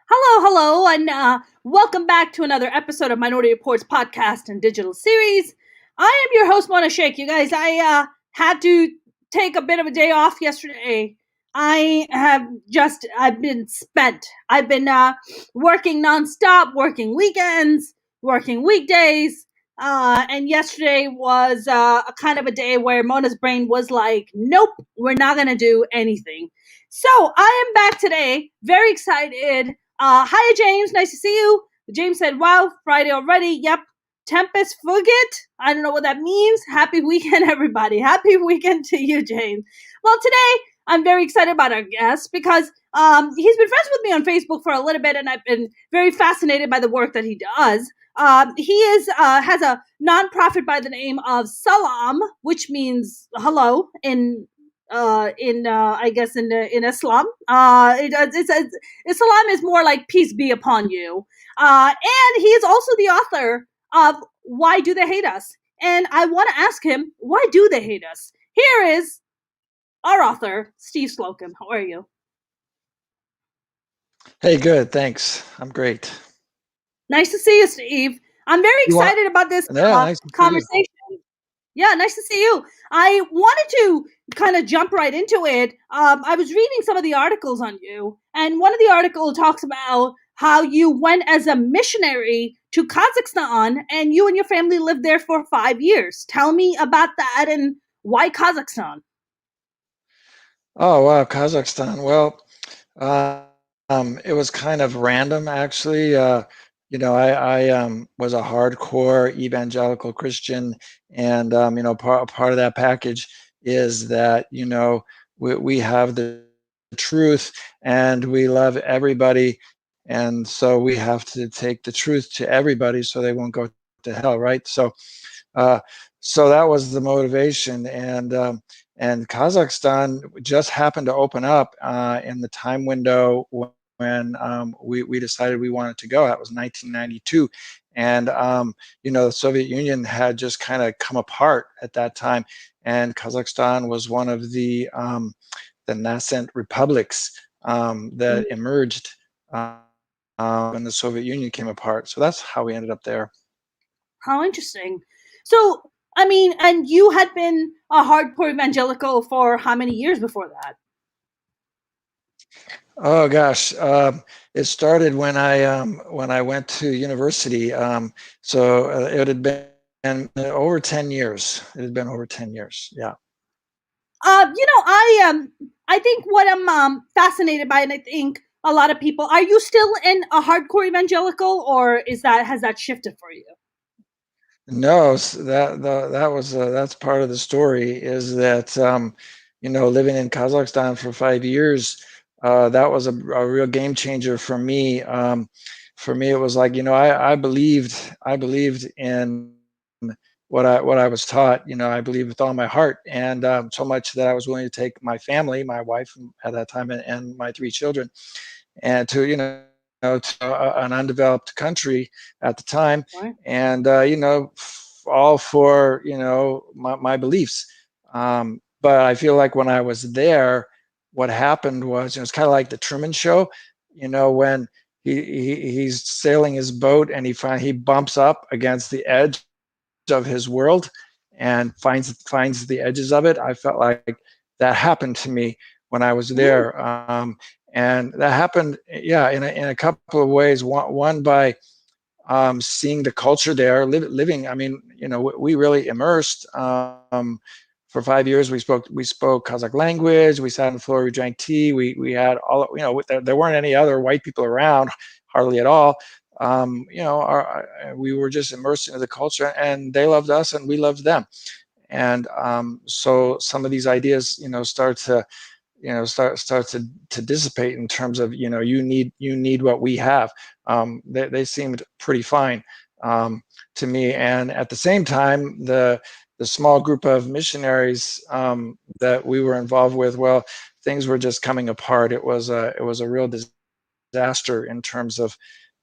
Hello, and welcome back to another episode of Minority Reports podcast and digital series. I am your host, Mona Sheikh. You guys, I had to take a bit of a day off yesterday. I've been spent. I've been working nonstop, working weekends, working weekdays. And yesterday was a kind of a day where Mona's brain was like, nope, we're not going to do anything. So I am back today, very excited. Hi, James. Nice to see you. James said, wow, Friday already. Yep. Tempest Fugit. I don't know what that means. Happy weekend, everybody. Happy weekend to you, James. Well, today I'm very excited about our guest because he's been friends with me on Facebook for a little bit, and I've been very fascinated by the work that he does. He has a nonprofit by the name of Salam, which means hello I guess in Islam. Islam is more like peace be upon you. And he is also the author of Why Do They Hate Us? And I want to ask him, why do they hate us? Here is our author, Steve Slocum. How are you? Hey, good. Thanks. I'm great. Nice to see you, Steve. I'm very excited about this nice conversation. Yeah, nice to see you. I wanted to kind of jump right into it. I was reading some of the articles on you, and one of the articles talks about how you went as a missionary to Kazakhstan, and you and your family lived there for 5 years. Tell me about that and why Kazakhstan? Oh, wow, Kazakhstan. Well, it was kind of random, actually. I was a hardcore evangelical Christian, and part of that package is that we have the truth and we love everybody, and so we have to take the truth to everybody so they won't go to hell, right? Uh, so that was the motivation, and Kazakhstan just happened to open up in the time window when we decided we wanted to go. That was 1992, and the Soviet Union had just kind of come apart at that time, and Kazakhstan was one of the nascent republics that emerged when the Soviet Union came apart. So that's how we ended up there. How interesting. So, I mean, and you had been a hardcore evangelical for how many years before that? Oh gosh, it started when I went to university. So it had been over 10 years. It had been over 10 years. Yeah. I think what I'm fascinated by, and I think a lot of people, are you still in a hardcore evangelical, or has that shifted for you? No, that's part of the story. Is that living in Kazakhstan for 5 years, that was a real game changer for me. For me, it was like I believed in what I was taught. I believed with all my heart, and so much that I was willing to take my family, my wife at that time, and my 3 children, and to to an undeveloped country at the time, Right. and all for my beliefs. But I feel like when I was there, what happened was it's kind of like the Truman Show. When he's sailing his boat and he bumps up against the edge of his world and finds the edges of it. I felt like that happened to me when I was there. And that happened, yeah, in a couple of ways. One by seeing the culture there, living. I mean, we really immersed. For 5 years, we spoke Kazakh language. We sat on the floor, we drank tea. We had all, there weren't any other white people around, hardly at all. We were just immersed into the culture, and they loved us, and we loved them. And so some of these ideas, start to dissipate in terms of you need what we have. They seemed pretty fine to me, and at the same time, the small group of missionaries that we were involved with, well, things were just coming apart. It was a real disaster in terms of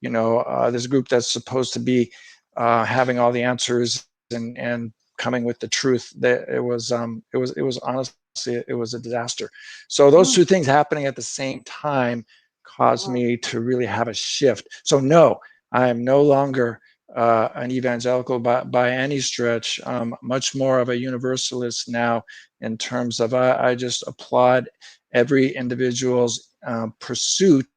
this group that's supposed to be having all the answers and coming with the truth. That it was honestly, it was a disaster. So those two things happening at the same time caused Wow. me to really have a shift. So no, I am no longer an evangelical by any stretch. Much more of a universalist now, in terms of I just applaud every individual's pursuit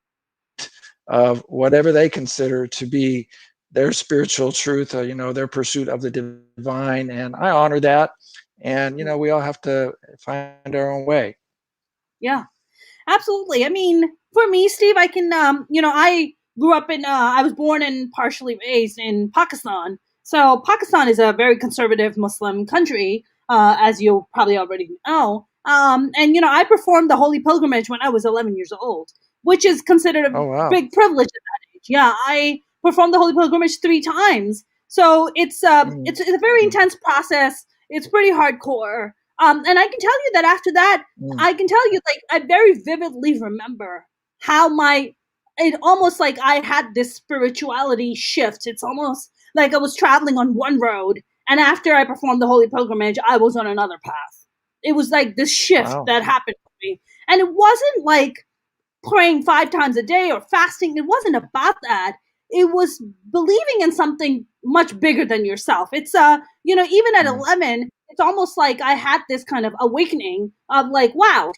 of whatever they consider to be their spiritual truth, their pursuit of the divine, and I honor that. And Yeah. we all have to find our own way. Yeah. Absolutely. I mean, for me, Steve, I can, I grew up I was born and partially raised in Pakistan. So Pakistan is a very conservative Muslim country, as you probably already know. And, I performed the Holy Pilgrimage when I was 11 years old, which is considered a Oh wow. big privilege at that age. Yeah, I performed the Holy Pilgrimage 3 times. So Mm, it's a very mm, intense process. It's pretty hardcore. And I can tell you that after that, mm, I can tell you, like, I very vividly remember how it almost like I had this spirituality shift. It's almost like I was traveling on one road, and after I performed the Holy Pilgrimage, I was on another path. It was like this shift wow. that happened for me. And it wasn't like praying 5 times a day or fasting. It wasn't about that. It was believing in something much bigger than yourself. It's even at Mm, 11, it's almost like I had this kind of awakening of like, wow,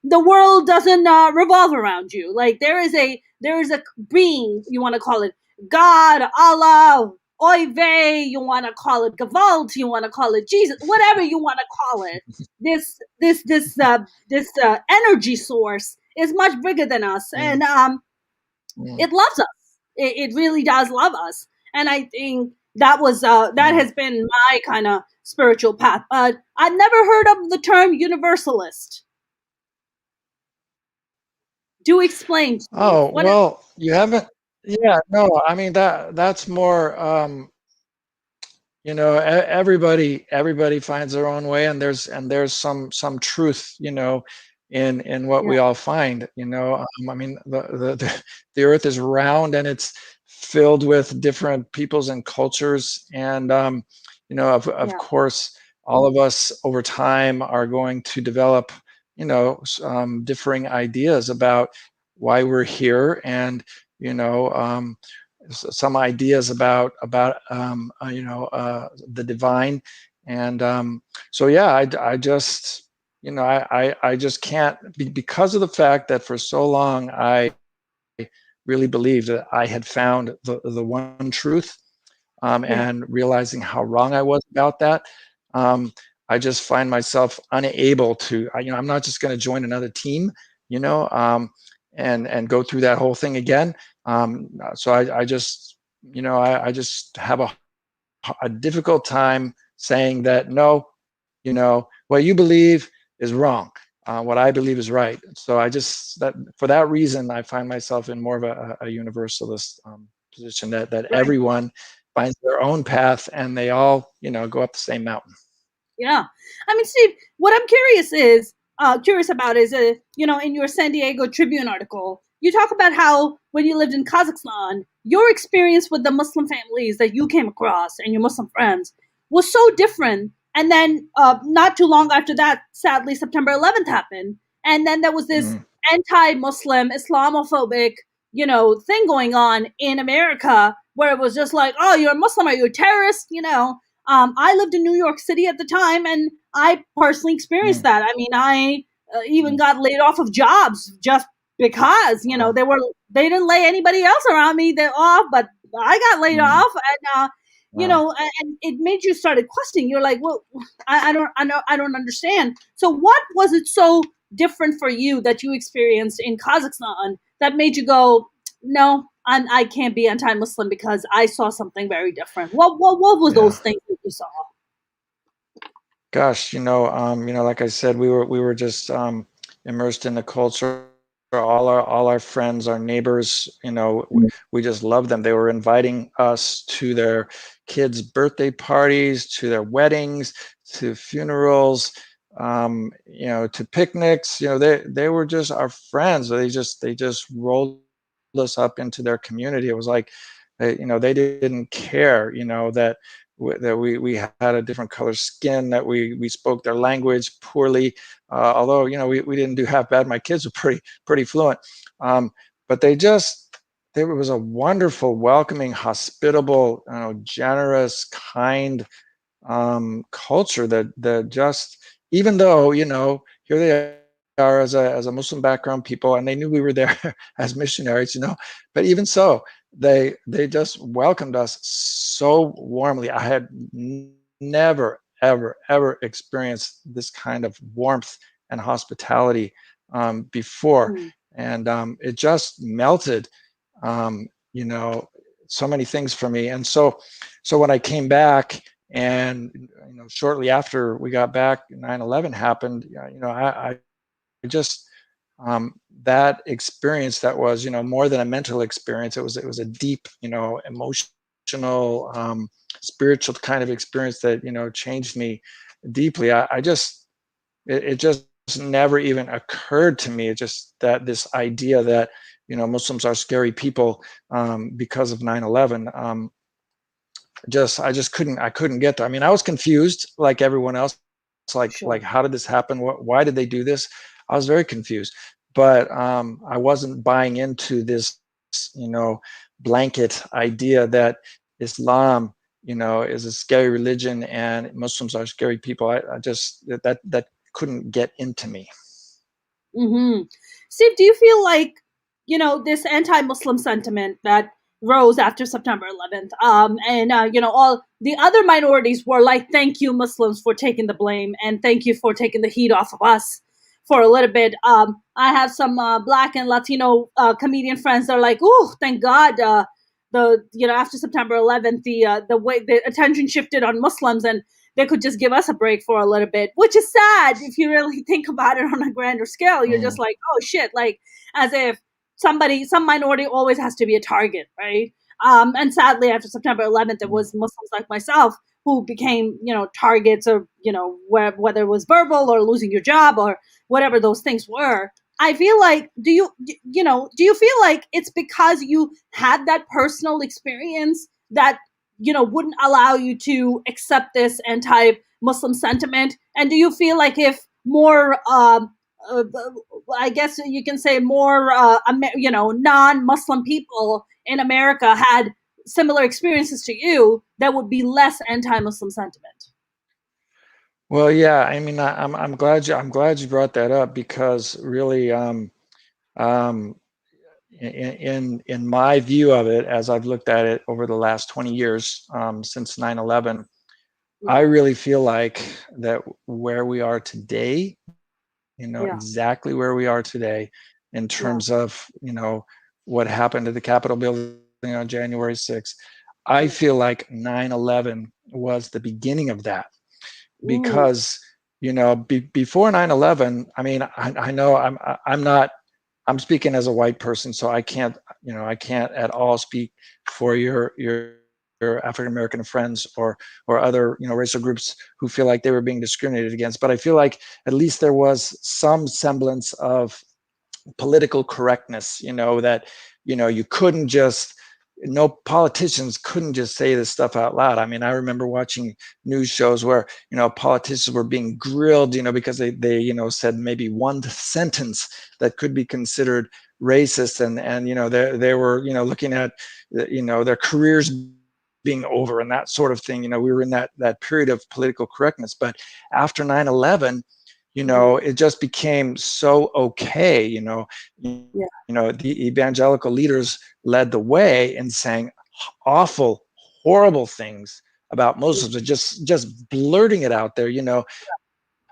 the world doesn't revolve around you. Like there is a being, you want to call it God, Allah, Oy vey, you want to call it Gewalt, you want to call it Jesus, whatever you want to call it. This energy source is much bigger than us, mm, and mm, it loves us. It really does love us, and I think that mm. has been my kind of spiritual path. But I've never heard of the term universalist. Do explain, Steve. Oh What is? well, you haven't. Yeah, no, I mean that's more. Everybody finds their own way, and there's some truth, in what Yeah, we all find. I mean, the earth is round, and it's filled with different peoples and cultures, and of yeah, course, all of us over time are going to develop, differing ideas about why we're here, and you know some ideas about the divine. And so yeah, I just I just can't because of the fact that for so long I really believed that I had found the one truth, yeah, and realizing how wrong I was about that. um, I just find myself unable to, I'm not just going to join another team, you know, um, and go through that whole thing again. So I just, I just have a difficult time saying that no, what you believe is wrong. What I believe is right. So I just that for that reason, I find myself in more of a universalist position, that right. everyone finds their own path, and they all, go up the same mountain. Yeah. I mean, Steve, what I'm curious about is, in your San Diego Tribune article, you talk about how when you lived in Kazakhstan, your experience with the Muslim families that you came across and your Muslim friends was so different. And then, not too long after that, sadly, September 11th happened. And then there was this Mm, anti-Muslim, Islamophobic, thing going on in America where it was just like, oh, you're a Muslim, are you a terrorist? I lived in New York City at the time, and I personally experienced mm, that. I mean, I even mm. got laid off of jobs just because Wow. they didn't lay anybody else around me they off, but I got laid Mm, off, and wow. and it made you started questioning. You're like, well, I don't understand. So, what was it so different for you that you experienced in Kazakhstan that made you go, no, I can't be anti-Muslim because I saw something very different. What was Yeah. those things that you saw? Gosh, like I said, we were just immersed in the culture. All our friends, our neighbors, we just loved them. They were inviting us to their kids' birthday parties, to their weddings, to funerals, to picnics. They were just our friends. They just rolled us up into their community. It was like, they didn't care, that that we had a different color skin, that we spoke their language poorly. Although, we didn't do half bad. My kids were pretty fluent. But there was a wonderful, welcoming, hospitable, generous, kind culture that just, even though, here they are as a Muslim background people, and they knew we were there as missionaries, but even so, they just welcomed us so warmly. I had never, ever experienced this kind of warmth and hospitality before. Mm. And it just melted, um, you know, so many things for me. And so when I came back, and shortly after we got back, 9/11 happened. I just, that experience, that was, more than a mental experience. It was a deep, emotional, spiritual kind of experience that changed me deeply. I just, it just never even occurred to me. It just, that this idea that Muslims are scary people because of 9/11. I couldn't get there. I mean, I was confused like everyone else. Like Sure. how did this happen? Why did they do this? I was very confused, but I wasn't buying into this, blanket idea that Islam, is a scary religion and Muslims are scary people. I just, that couldn't get into me. Hmm. Steve, do you feel like, this anti-Muslim sentiment that rose after September 11th, and all the other minorities were like, "Thank you, Muslims, for taking the blame, and thank you for taking the heat off of us for a little bit." I have some Black and Latino comedian friends that are like, "Oh, thank God." After September 11th, the way the attention shifted on Muslims, and they could just give us a break for a little bit, which is sad if you really think about it on a grander scale. You're just Mm. like, oh shit, like as if some minority always has to be a target, right? And sadly, after September 11th, it was Muslims like myself who became, targets, or whether it was verbal or losing your job or whatever those things were. I feel like, do you feel like it's because you had that personal experience that wouldn't allow you to accept this anti-Muslim sentiment? And do you feel like if more, uh, I guess you can say more, non-Muslim people in America had similar experiences to you, there would be less anti-Muslim sentiment? Well, yeah. I mean, I'm glad you brought that up, because really, um, in my view of it, as I've looked at it over the last 20 years, since 9/11, I Yeah, really feel like that where we are today, yeah, exactly where we are today, in yeah, terms of, what happened at the Capitol building on January 6th, I yeah. feel like 9/11 was the beginning of that. Ooh, Because, before 9/11, I mean, I know I'm not, I'm speaking as a white person, so I can't at all speak for your African American friends, or other racial groups who feel like they were being discriminated against. But I feel like at least there was some semblance of political correctness. That you couldn't just, no politicians couldn't just say this stuff out loud. I mean, I remember watching news shows where politicians were being grilled, because they said maybe one sentence that could be considered racist, and they were looking at their careers being over and that sort of thing. We were in that period of political correctness. But after 9/11, mhm, it just became so okay. yeah, The evangelical leaders led the way in saying awful, horrible things about Muslims, and just blurting it out there,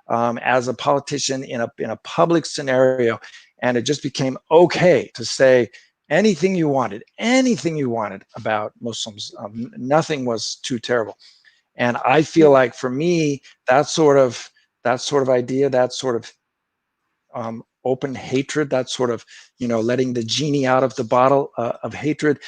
as a politician in a public scenario. And it just became okay to say anything you wanted about Muslims. Nothing was too terrible. And I feel yeah, like, for me, that sort of idea, that sort of open hatred, that sort of letting the genie out of the bottle of hatred.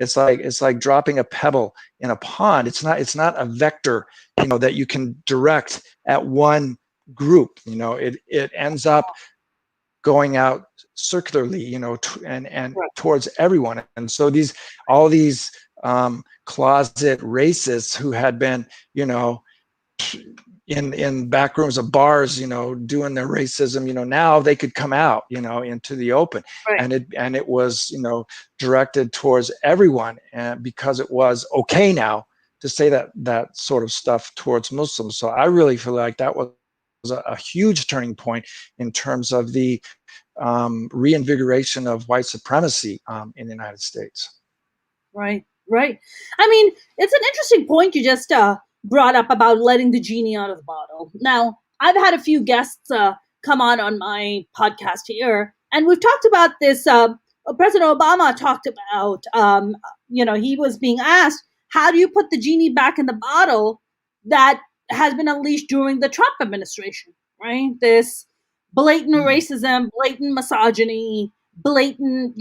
It's like dropping a pebble in a pond. It's not a vector that you can direct at one group. It ends up going out circularly, and right, towards everyone. And so all these closet racists who had been, in back rooms of bars, doing their racism, now they could come out, into the open. Right. And it was, directed towards everyone, because it was okay now to say that sort of stuff towards Muslims. So I really feel like that was a huge turning point in terms of the reinvigoration of white supremacy in the United States. Right, right. I mean, it's an interesting point you just brought up about letting the genie out of the bottle. Now, I've had a few guests come on my podcast here, and we've talked about this. President Obama talked about, he was being asked, how do you put the genie back in the bottle that has been unleashed during the Trump administration, right? This blatant racism, blatant misogyny, blatant,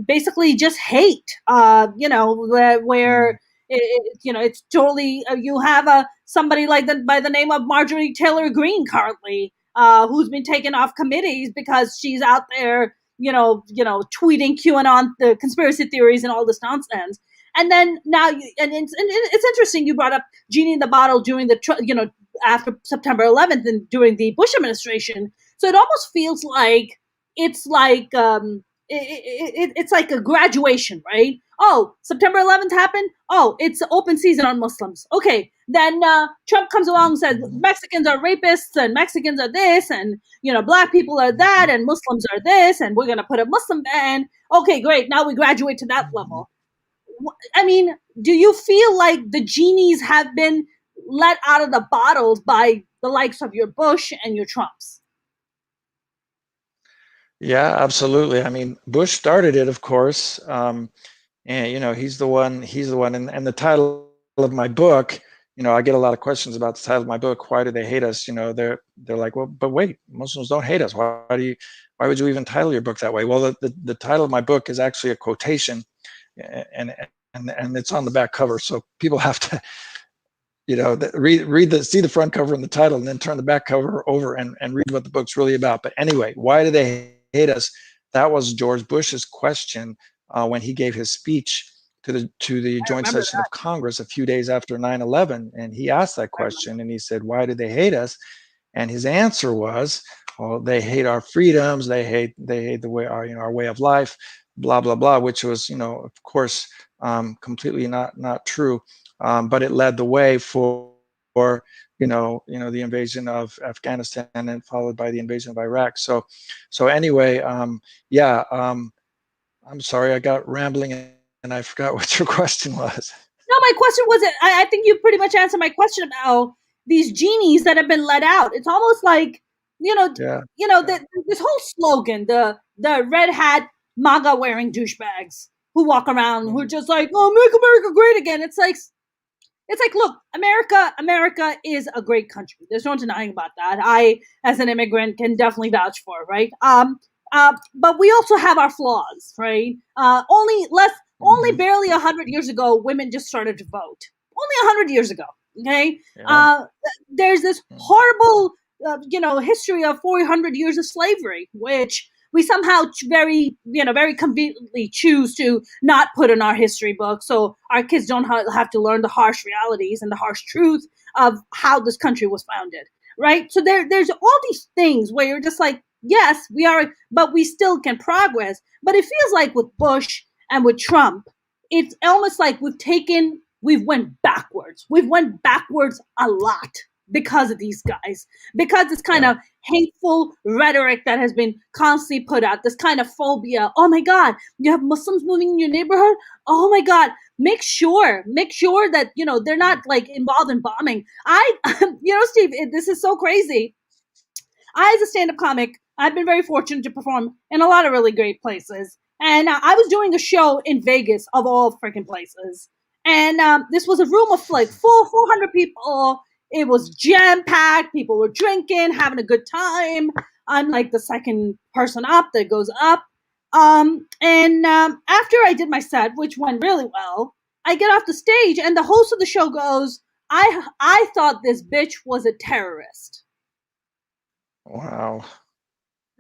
basically just hate, where it's totally, you have somebody like by the name of Marjorie Taylor Greene currently, who's been taken off committees because she's out there, tweeting QAnon, the conspiracy theories and all this nonsense. And then now, it's interesting you brought up genie in the bottle during the, after September 11th and during the Bush administration. So it almost feels like it's like it's like a graduation, right? Oh, September 11th happened. Oh, it's open season on Muslims. Okay, then Trump comes along and says Mexicans are rapists and Mexicans are this, and black people are that, and Muslims are this, and we're gonna put a Muslim ban. Okay, great. Now we graduate to that level. I mean, do you feel like the genies have been let out of the bottles by the likes of your Bush and your Trumps? Yeah, absolutely. I mean, Bush started it, of course, and he's the one. And the title of my book, I get a lot of questions about the title of my book. Why do they hate us? They're like, well, but wait, Muslims don't hate us. Why would you even title your book that way? Well, the title of my book is actually a quotation, and it's on the back cover, so people have to see the front cover and the title, and then turn the back cover over and read what the book's really about. But anyway, why do they hate us? That was George Bush's question when he gave his speech to the joint session of Congress a few days after 9/11, and he asked that question, and he said, why do they hate us? And his answer was, well, they hate our freedoms, they hate the way our way of life, blah blah blah, which was, of course, completely not true. But it led the way for the invasion of Afghanistan, and followed by the invasion of Iraq. So anyway, yeah. I'm sorry, I got rambling and I forgot what your question was. No, my question was, I think you pretty much answered my question about these genies that have been let out. It's almost like, Yeah. This whole slogan, the red hat MAGA wearing douchebags who walk around who are just like, oh, make America great again. It's like, look, America is a great country. There's no denying about that. I, as an immigrant, can definitely vouch for it, right? But we also have our flaws, right? Only barely 100 years ago, women just started to vote. Only 100 years ago, okay? Yeah. There's this horrible, history of 400 years of slavery, which we somehow very conveniently choose to not put in our history book, so our kids don't have to learn the harsh realities and the harsh truth of how this country was founded, right? So there's all these things where you're just like, yes, we are, but we still can progress. But it feels like with Bush and with Trump, it's almost like we've went backwards. We've went backwards a lot because of these guys, because it's kind of hateful rhetoric that has been constantly put out, this kind of phobia. Oh my God, you have Muslims moving in your neighborhood? Oh my God, make sure that, they're not like involved in bombing. Steve, this is so crazy. I, as a stand-up comic, I've been very fortunate to perform in a lot of really great places. And I was doing a show in Vegas, of all freaking places. And this was a room of like 400 people. It was jam-packed. People were drinking, having a good time. I'm like the second person up that goes up. And after I did my set, which went really well, I get off the stage and the host of the show goes, I thought this bitch was a terrorist. Wow.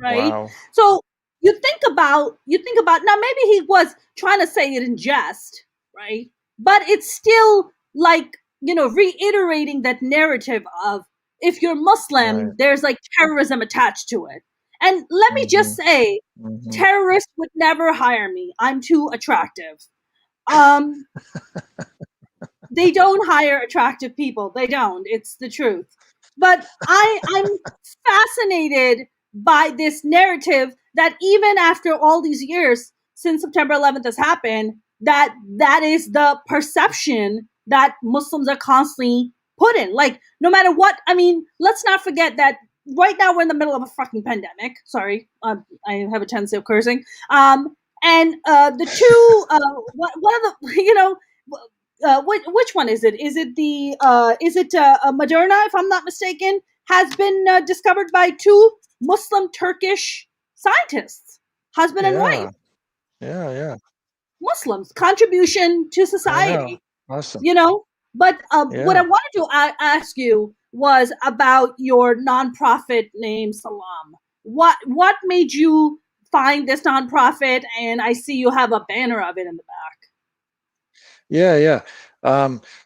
Right? Wow. So you think about now, maybe he was trying to say it in jest, right? but it's still like, reiterating that narrative of, if you're Muslim, Right. there's like terrorism attached to it. And let me just Mhm. say, Mhm. terrorists would never hire me. I'm too attractive. Um, they don't hire attractive people. They don't. It's the truth. But I'm fascinated by this narrative that even after all these years since September 11th has happened, that is the perception that Muslims are constantly put in. Like, no matter what, I mean, let's not forget that right now we're in the middle of a fucking pandemic. Sorry, I have a tendency of cursing. And the two, one of the, which one is it? Is it Moderna, if I'm not mistaken, has been discovered by two Muslim Turkish scientists, husband and wife, Yeah. Yeah, yeah. Muslims, contribution to I know. society, Awesome. you know. But what I Yeah. wanted to ask you was about your nonprofit name, Salam. What made you find this nonprofit? And I see you have a banner of it in the back. Yeah, yeah.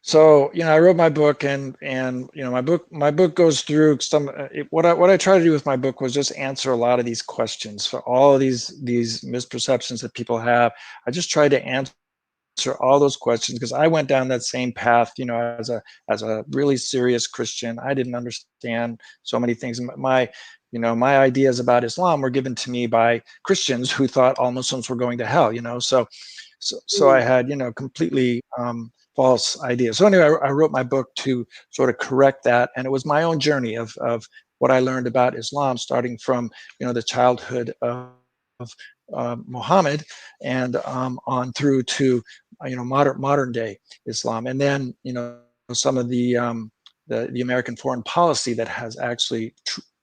So I wrote my book, and my book goes through some. What I try to do with my book was just answer a lot of these questions for all of these misperceptions that people have. I just tried to answer all those questions because I went down that same path. As a really serious Christian, I didn't understand so many things. My ideas about Islam were given to me by Christians who thought all Muslims were going to hell. So I Mm, had completely false ideas. So anyway, I wrote my book to sort of correct that, and it was my own journey of what I learned about Islam, starting from the childhood of Muhammad, and on through to modern day Islam, and then some of the American foreign policy that has actually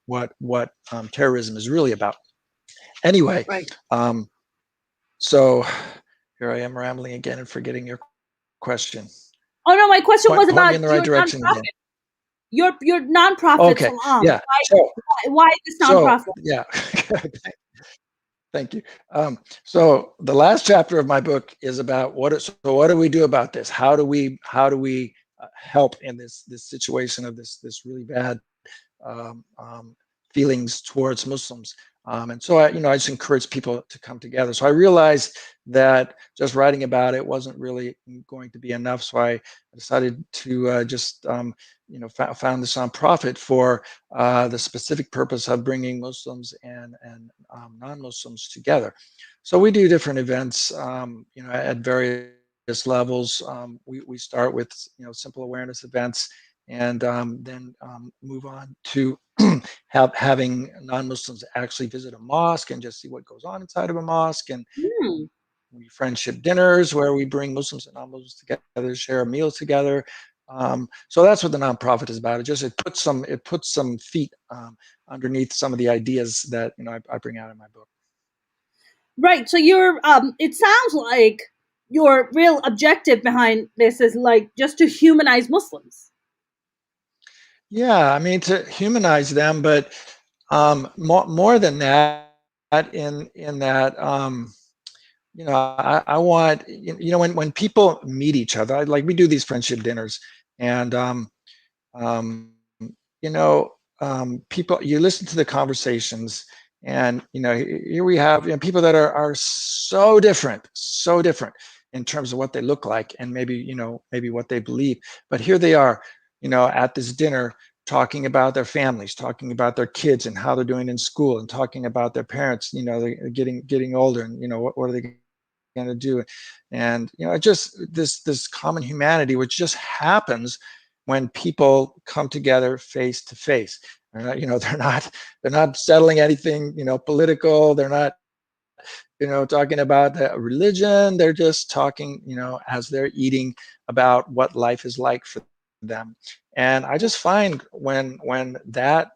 what terrorism is really about. Anyway, right. um, so here I am rambling again and forgetting your question. Oh no, my question was Point me about in the right your direction again. nonprofit. Your nonprofit, Okay, Salam. yeah. Why this So nonprofit? yeah, thank you. So the last chapter of my book is about what do we do about this? How do we help in this situation of this really bad um, um, feelings towards Muslims. And so I just encourage people to come together. So I realized that just writing about it wasn't really going to be enough. So I decided to just, found this nonprofit for the specific purpose of bringing Muslims and non-Muslims together. So we do different events, at various levels. We start with simple awareness events, and then move on to having non-Muslims actually visit a mosque and just see what goes on inside of a mosque. And Hmm. we friendship dinners where we bring Muslims and non-Muslims together to share a meal together. So that's what the nonprofit is about. It puts some feet underneath some of the ideas that I bring out in my book. Right. So it sounds like your real objective behind this is like just to humanize Muslims. Yeah, I mean, to humanize them, but more than that, in that I want when people meet each other, like we do these friendship dinners, and um, you know people, you listen to the conversations, and here we have people that are so different in terms of what they look like, and maybe what they believe, but here they are at this dinner, talking about their families, talking about their kids and how they're doing in school, and talking about their parents. They're getting older, and what are they going to do. And just this common humanity, which just happens when people come together face to face. They're not settling anything political. They're not talking about religion. They're just talking as they're eating, about what life is like for them. And I just find when that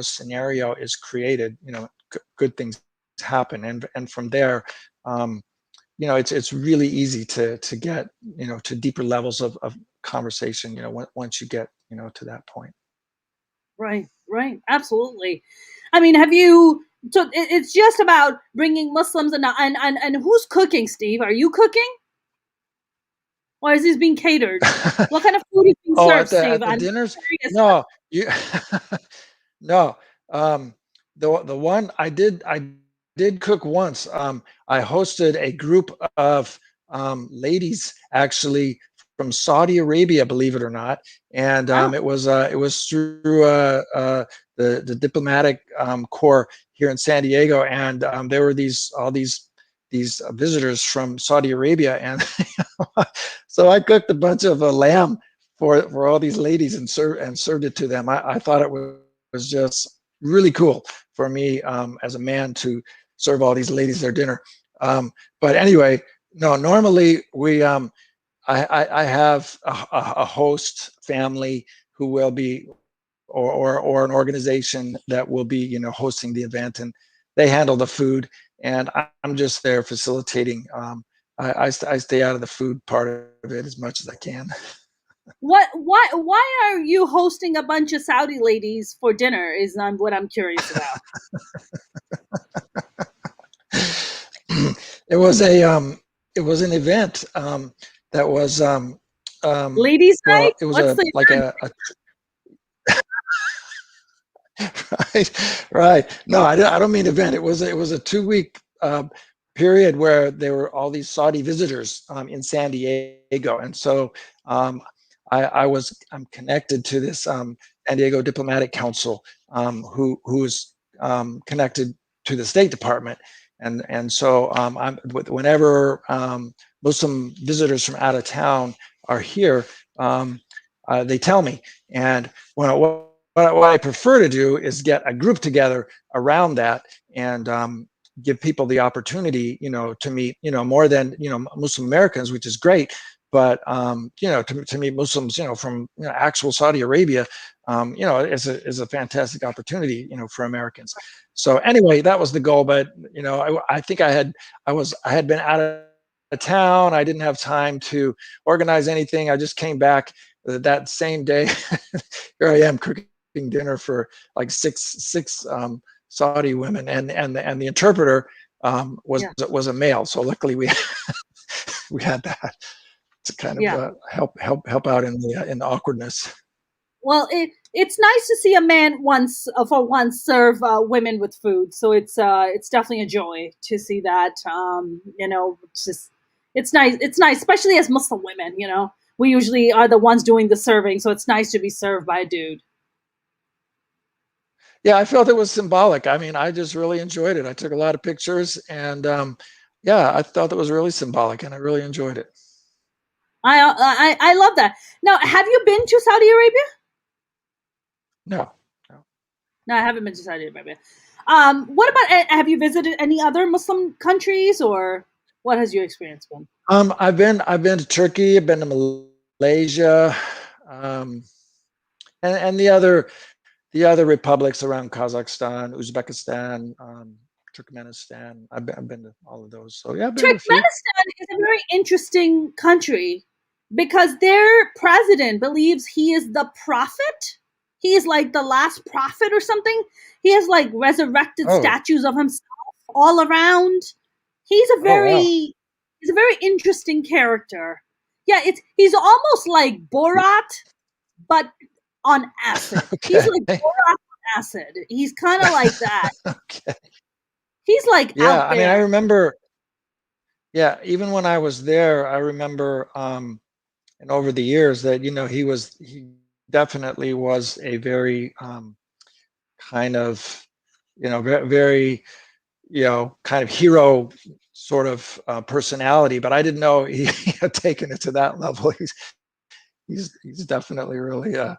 scenario is created, good things happen. And from there, um, it's really easy to get to deeper levels of conversation once you get to that point. Right. Right. Absolutely. I mean, have you? So it's just about bringing Muslims and who's cooking? Steve, are you cooking? or is this being catered? What kind of food is being Oh, served, Steve? at the I'm dinners? curious. No, you no. The one I did cook once. I hosted a group of ladies actually from Saudi Arabia, believe it or not, and Wow. it was through the diplomatic corps here in San Diego, and there were these visitors from Saudi Arabia, and so I cooked a bunch of lamb for all these ladies and served it to them. I thought it was just really cool for me as a man to serve all these ladies their dinner. But anyway, no, normally I have a host family who will be, or an organization that will be, hosting the event, and they handle the food, and I'm just there facilitating. I stay out of the food part of it as much as I can. What? Why are you hosting a bunch of Saudi ladies for dinner? Is what I'm curious about. it was a it was an event that was Ladies' night? well, it was What's a the like event? a right. No, I don't mean event. It was a 2 week period where there were all these Saudi visitors in San Diego, and so um, I'm connected to this San Diego Diplomatic Council, who's connected to the State Department, and so whenever Muslim visitors from out of town are here, they tell me, and what I prefer to do is get a group together around that, and give people the opportunity, to meet, more than, Muslim Americans, which is great, but to meet Muslims, from actual Saudi Arabia, is a fantastic opportunity, for Americans. So anyway, that was the goal, but I think I had been out of town. I didn't have time to organize anything. I just came back that same day. Here I am cooking dinner for like six Saudi women, and the interpreter Yeah, was a male. So luckily we had that to kind of yeah. help out in the awkwardness. Well, it's nice to see a man for once serve women with food. So it's definitely a joy to see that. It's just it's nice. It's nice, especially as Muslim women. We usually are the ones doing the serving, so it's nice to be served by a dude. Yeah, I felt it was symbolic. I mean, I just really enjoyed it. I took a lot of pictures, and yeah, I thought it was really symbolic, and I really enjoyed it. I love that. Now, have you been to Saudi Arabia? No, no. No, I haven't been to Saudi Arabia. What about? Have you visited any other Muslim countries, or what has your experience been? I've been to Turkey. I've been to Malaysia, um, and the other republics around Kazakhstan, Uzbekistan, Turkmenistan. I've been to all of those. So yeah, I've been to a few. Turkmenistan is a very interesting country because their president believes he is the prophet. He is like the last prophet or something. He has like resurrected Oh, statues of himself all around. He's a oh wow. very he's a very interesting character. Yeah, he's almost like Borat, but on acid. He's Okay. like Borat on acid. He's kind of like that. Okay. He's like Yeah, out I mean, I there. remember. Yeah, even when I was there, I remember, and over the years that he definitely was a very kind of very, very kind of hero sort of personality, but I didn't know he had taken it to that level. He's definitely really Yeah,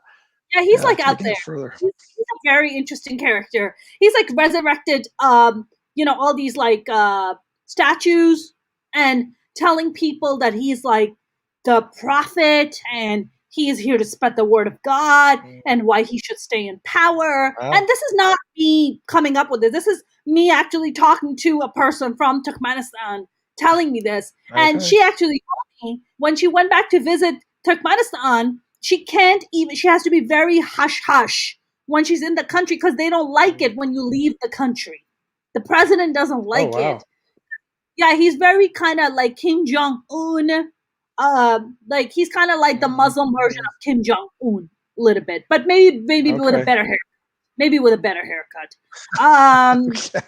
he's yeah, like out taking there. it further. He's a very interesting character. He's like resurrected, all these like statues and telling people that he's like the prophet and he is here to spread the word of God Mm, and why he should stay in power. wow. And this is not me coming up with it. This is me actually talking to a person from Turkmenistan telling me this. And Okay. she actually told me when she went back to visit Turkmenistan, she can't even, she has to be very hush hush when she's in the country because they don't like Mm. it when you leave the country. The president doesn't Oh like it. wow. Yeah, he's very kind of like Kim Jong Un. Like he's kind of like the Muslim version Mhm. of Kim Jong Un, a little bit, but maybe with a Okay. better hair, maybe with a better haircut. Um, Okay.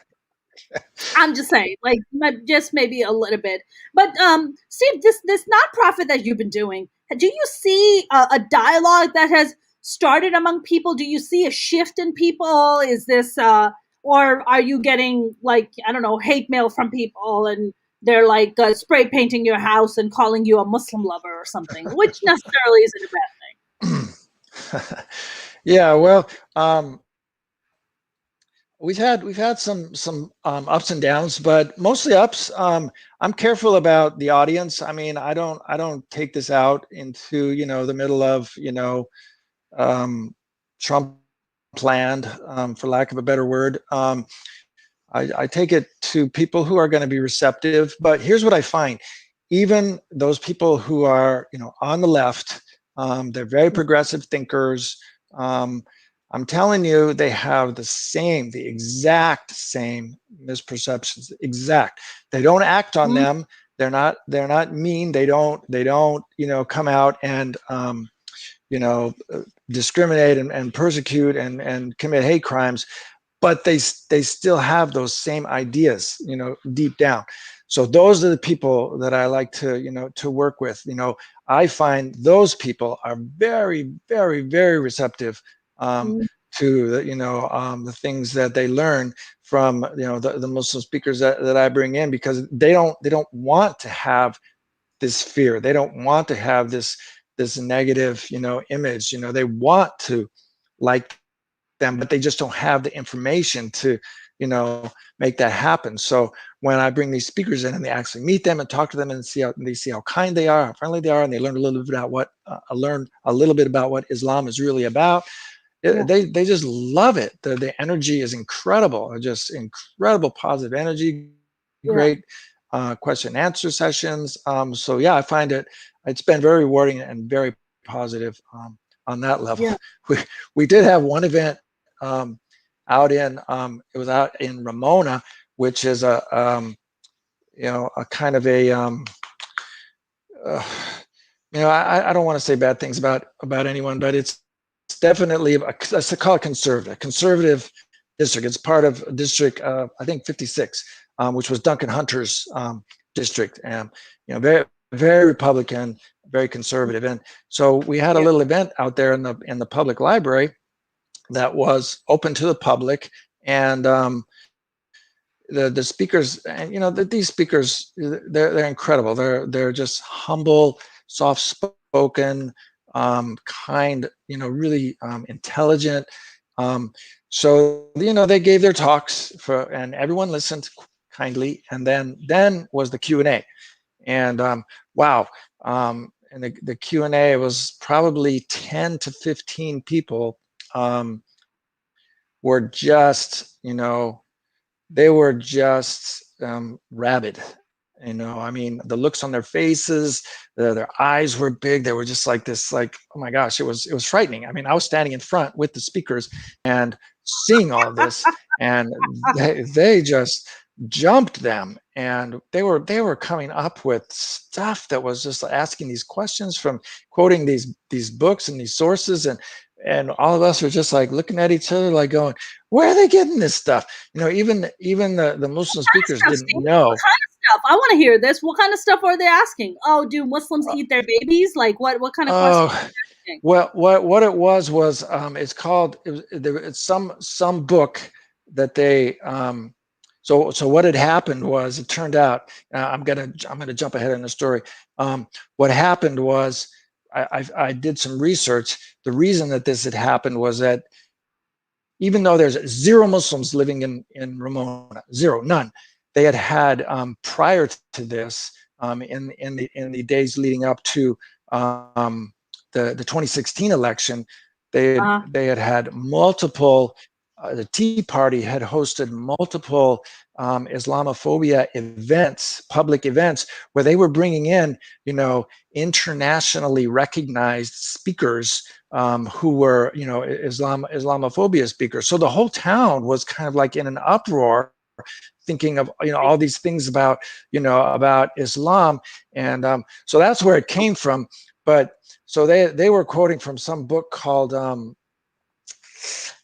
I'm just saying, like, just maybe a little bit. But Steve, this nonprofit that you've been doing, do you see a dialogue that has started among people? Do you see a shift in people? Is this or are you getting, like, I don't know, hate mail from people and they're like spray painting your house and calling you a Muslim lover or something, which necessarily isn't a bad thing. Yeah, well, we've had some ups and downs, but mostly ups. I'm careful about the audience. I mean, I don't take this out into the middle of um, Trump land, for lack of a better word. I take it to people who are going to be receptive. But here's what I find: even those people who are on the left, they're very progressive thinkers. Um, I'm telling you, they have the exact same misperceptions. Exact. They don't act on Mhm. them. They're not mean. They don't come out and you know discriminate and persecute and commit hate crimes, but they still have those same ideas deep down. So those are the people that I like to work with. I find those people are very, very, very receptive, um, Mhm. to the things that they learn from the Muslim speakers that I bring in, because they don't want to have this fear. They don't want to have this negative image. They want to like them, but they just don't have the information to make that happen. So when I bring these speakers in and they actually meet them and talk to them and see how kind they are, how friendly they are, and they learn a little bit about what Islam is really about, Yeah, they just love it. The energy is incredible, just incredible positive energy, yeah, great question and answer sessions. So yeah, I find it's been very rewarding and very positive, on that level. yeah. We we did have one event, out in it was out in Ramona, which is a kind of a uh, I don't want to say bad things about anyone, but it's definitely let's call it conservative district. It's part of district, I think 56, which was Duncan Hunter's district, and very, very Republican, very conservative. And so we had a Yeah. little event out there in the public library that was open to the public, and the speakers, and these speakers, they're incredible. They're just humble, soft spoken, kind, really intelligent. So they gave their talks and everyone listened kindly, and then was the Q&A. And wow, and the Q&A was probably 10 to 15 people, were just they were just rabid. I mean, the looks on their faces, their eyes were big. They were just like this, like, oh my gosh, it was frightening. I mean, I was standing in front with the speakers and seeing all of this, and they just jumped them, and they were coming up with stuff that was just asking these questions, from quoting these books and these sources, and all of us were just like looking at each other, like going, where are they getting this stuff? Even the Muslim Kind of speakers stuff, didn't Steve? What know. kind of stuff? I want to hear this. What kind of stuff are they asking? Oh, do Muslims eat their babies? Like what kind of questions Oh, are they asking? well, what it was it's called, it's some book that they so what had happened was, it turned out, I'm gonna jump ahead in the story. What happened was, I did some research. The reason that this had happened was that, even though there's zero Muslims living in Ramona, zero, none, they had prior to this, in the days leading up to um, the 2016 election, Uh-huh. they had multiple. The Tea Party had hosted multiple Islamophobia events, public events, where they were bringing in, internationally recognized speakers, who were, Islamophobia speakers. So the whole town was kind of like in an uproar, thinking of all these things about about Islam, and so that's where it came from. But so they were quoting from some book called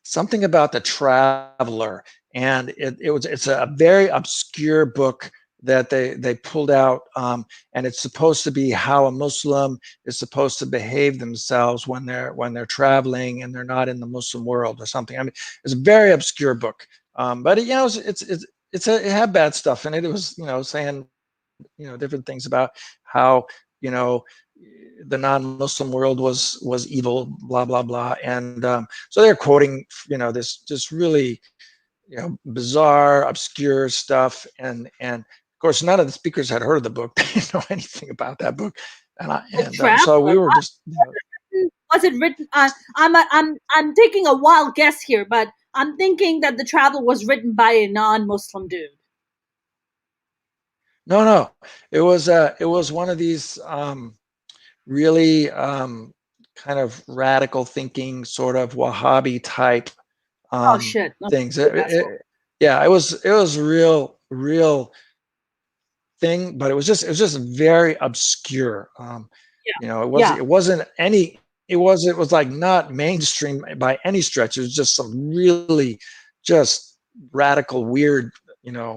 something about the traveler, and it's a very obscure book that they pulled out, and it's supposed to be how a Muslim is supposed to behave themselves when they're traveling and they're not in the Muslim world or something. I mean, it's a very obscure book, but it had bad stuff in it. It was saying different things about how the non-Muslim world was evil, blah blah blah, and so they're quoting this just really bizarre, obscure stuff, and of course none of the speakers had heard of the book. They didn't know anything about that book, and so we Traveler. were just Was it written? I'm taking a wild guess here, but I'm thinking that the Traveler was written by a non-Muslim dude. no, it was one of these really kind of radical thinking, sort of Wahhabi type Oh shit! No, things. yeah, It was real thing, but it was just very obscure. yeah. It was like not mainstream by any stretch. It was just some really just radical, weird,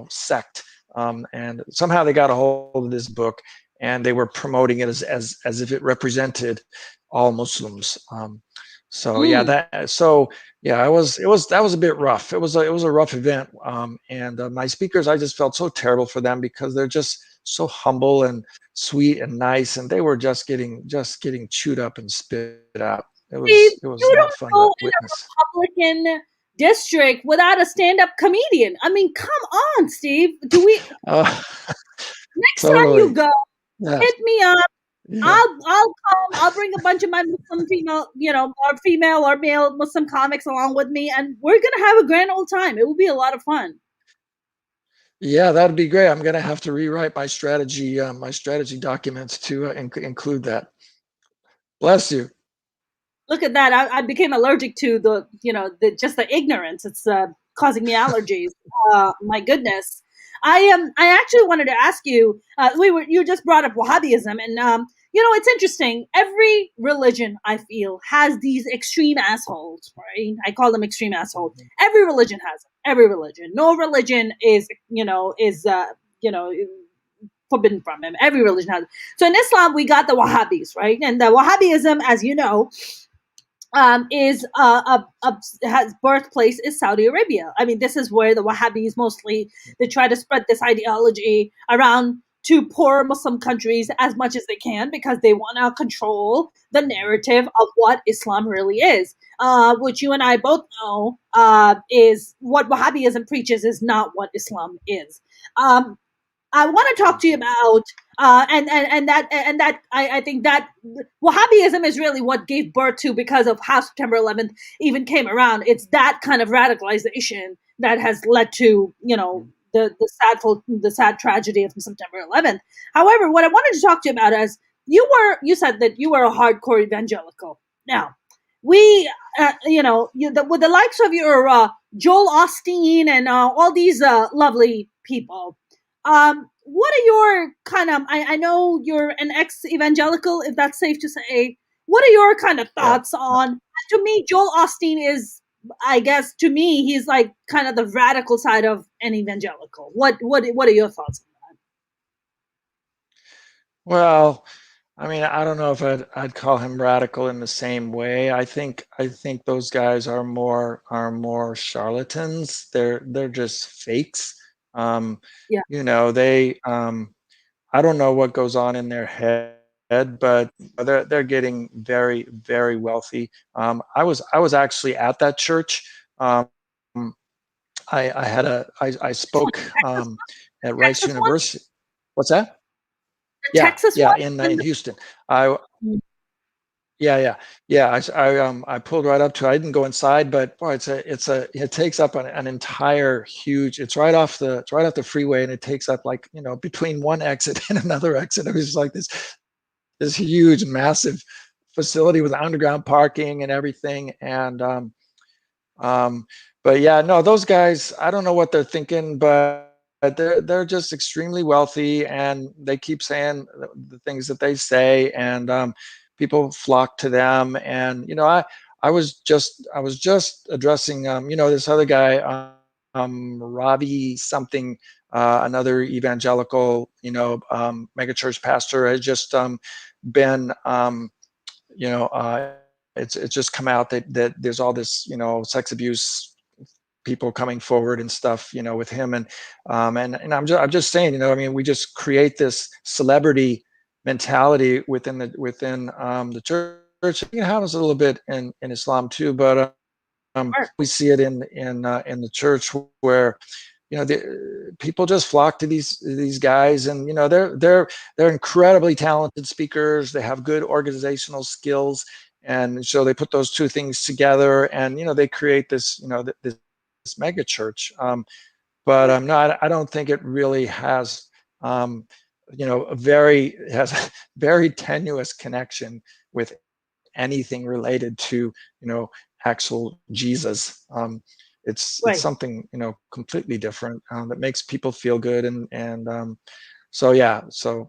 sect. And somehow they got a hold of this book, and they were promoting it as if it represented all Muslims. So yeah, Mm. that was a bit rough. It was a rough event, and my speakers, I just felt so terrible for them because they're just so humble and sweet and nice, and they were just getting chewed up and spit out. Steve, It was you not don't fun to go in a witness. Republican district without a stand-up comedian. I mean, come on, Steve. Do we Uh, next time you totally. go, Yeah. hit me up. Yeah. I'll come. I'll bring a bunch of my Muslim female, or female or male Muslim comics along with me, and we're gonna have a grand old time. It will be a lot of fun. Yeah, that'd be great. I'm going to have to rewrite my strategy documents to include that. Bless you. Look at that. I became allergic to just the ignorance. It's causing me allergies. My goodness. I actually wanted to ask you. You just brought up Wahhabism, and it's interesting. Every religion, I feel, has these extreme assholes. Right? I call them extreme assholes. Every religion has them. Every religion. No religion is forbidden from him. Every religion has it. So in Islam, we got the Wahhabis, right? And the Wahhabism, as you know, is has birthplace is Saudi Arabia. I mean, this is where the Wahhabis mostly they try to spread this ideology around to poor Muslim countries as much as they can because they want to control the narrative of what Islam really is, which you and I both know is what Wahhabism preaches is not what Islam is. Um, I want to talk to you about and that I think that Wahhabism is really what gave birth to because of how September 11th even came around. It's that kind of radicalization that has led to the sad tragedy of September 11th. However, what I wanted to talk to you about is you said that you were a hardcore evangelical. Now we with the likes of your Joel Osteen and all these lovely people. What are your kind of? I know you're an ex-evangelical, if that's safe to say. What are your kind of Yeah. thoughts on? To me, Joel Osteen is, I guess, to me, he's like kind of the radical side of an evangelical. What are your thoughts on Well, I mean, I don't know if I'd call him radical in the same way. I think those guys are more charlatans. They're just fakes. Um, that? they I don't know what goes on in their head, but they're getting very, very wealthy. I was actually at that church. I spoke at Rice Texas one, University. What's that? the Yeah, Texas yeah, one. in Houston. I yeah. I pulled right up to it. I didn't go inside, but boy, it takes up an entire huge. It's right off the freeway, and it takes up like between one exit and another exit. It was just like this huge, massive facility with underground parking and everything. And but yeah, no, those guys. I don't know what they're thinking, but they're just extremely wealthy, and they keep saying the things that they say, and people flock to them. And I was just addressing this other guy, Ravi something, another evangelical megachurch pastor has just been it's just come out that there's all this sex abuse people coming forward and stuff, with him. And I'm just saying, we just create this celebrity mentality within the church. I think it happens a little bit in Islam too, but Sure. we see it in the church, where the people just flock to these guys, and they're incredibly talented speakers. They have good organizational skills, and so they put those two things together, and they create this mega church. But no, I don't think it really has has a very tenuous connection with anything related to actual Jesus. It's Right. something completely different, that makes people feel good. And so yeah, so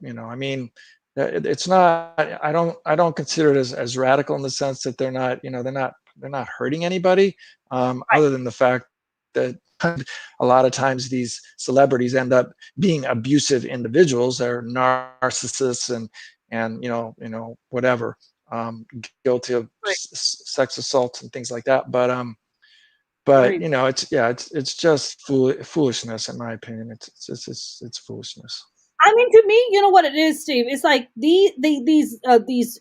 it's not, I don't consider it as radical, in the sense that they're not hurting anybody, Right. other than the fact that a lot of times these celebrities end up being abusive individuals. They're narcissists, and whatever, guilty of Right. sex assaults and things like that. But Right. it's just foolishness, in my opinion. It's foolishness. I mean, to me, you know what it is, Steve. It's like these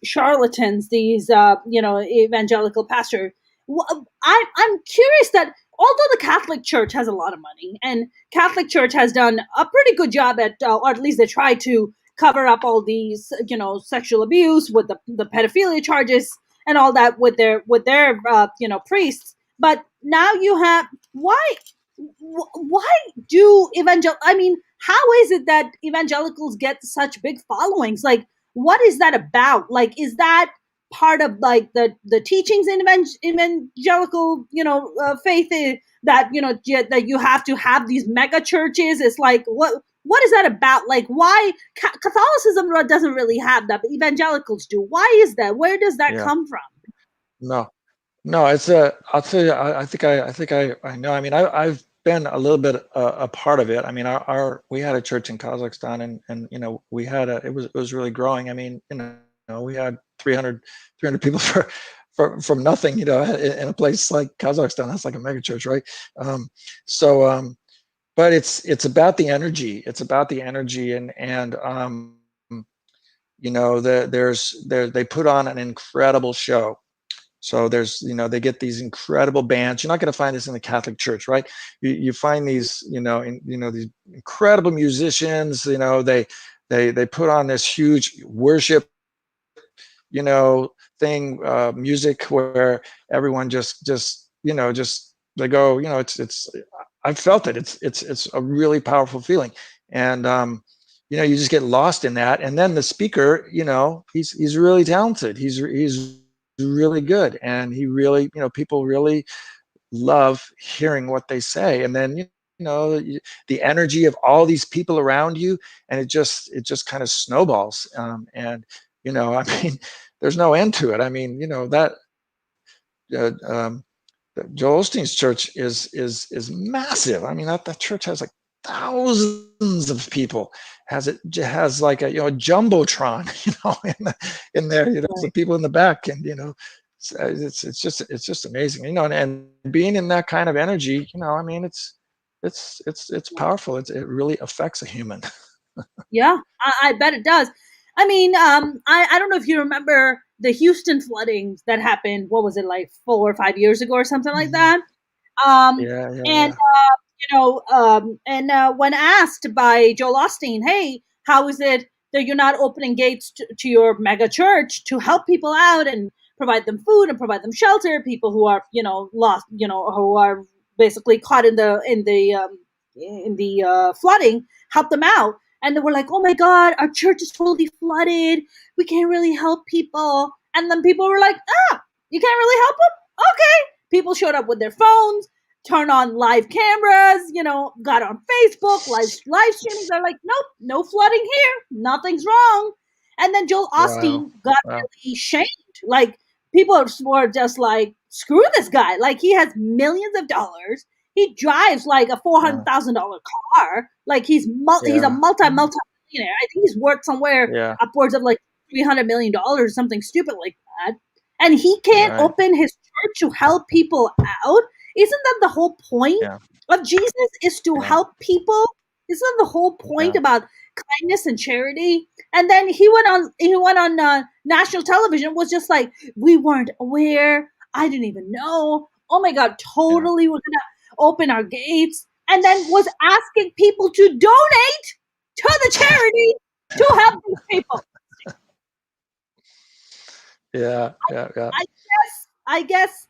charlatans, these evangelical pastor. I'm curious that although the Catholic Church has a lot of money, and Catholic Church has done a pretty good job at, or at least they try to cover up all these, sexual abuse with the pedophilia charges and all that with their priests. But now you have why do I mean, how is it that evangelicals get such big followings? Like, what is that about? Like, is that part of like the teachings in evangelical faith, that that you have to have these mega churches? It's like, what is that about? Like, why Catholicism doesn't really have that, but evangelicals do? Why is that? Where does that Yeah. come from? No. No, it's a. I'll tell you. I think I know. I mean, I've been a little bit a part of it. I mean, our we had a church in Kazakhstan, and we had it was really growing. I mean, we had 300 people from nothing. In a place like Kazakhstan, that's like a mega church, right? Um, so, but it's about the energy. It's about the energy, and they put on an incredible show. So they get these incredible bands. You're not going to find this in the Catholic Church, right? You find these, these incredible musicians. They put on this huge worship, thing, music, where everyone just they go, it's. I've felt it. It's a really powerful feeling, and you just get lost in that. And then the speaker, he's really talented. He's really good, and he really, people really love hearing what they say. And then the energy of all these people around you, and it just kind of snowballs. And I mean, there's no end to it. I mean, that uh, um, Joel Osteen's church is massive. I mean, that church has like thousands of people. Has like a jumbotron, in there. Some Right. people in the back, and it's just amazing. And being in that kind of energy, I mean, it's powerful. It really affects a human. Yeah, I bet it does. I mean, I don't know if you remember the Houston floodings that happened. What was it, like 4 or 5 years ago or something like Mhm. that? Um, Yeah, yeah, and yeah. when asked by Joel Osteen, "Hey, how is it that you're not opening gates to your mega church to help people out and provide them food and provide them shelter? People who are lost, who are basically caught in the flooding, help them out." And they were like, "Oh my God, our church is totally flooded. We can't really help people." And then people were like, "Ah, you can't really help them? Okay." People showed up with their phones. turn on live cameras, got on Facebook, live streaming. They're like, nope, no flooding here. Nothing's wrong. And then Joel Wow. Osteen got Wow. really shamed. Like, people were just like, screw this guy. Like, he has millions of dollars. He drives like a $400,000 car. Like, he's a multi-millionaire. I think he's worth somewhere Yeah. upwards of like $300 million, something stupid like that. And he can't Right. open his church to help people out. Isn't that the whole point Yeah. of Jesus, is to Yeah. help people? Isn't that the whole point Yeah. about kindness and charity? And then he went on national television, was just like, we weren't aware. I didn't even know. Oh my God, Yeah. totally, we're gonna open our gates. And then was asking people to donate to the charity to help these people. Yeah. Yeah. Yeah. I guess,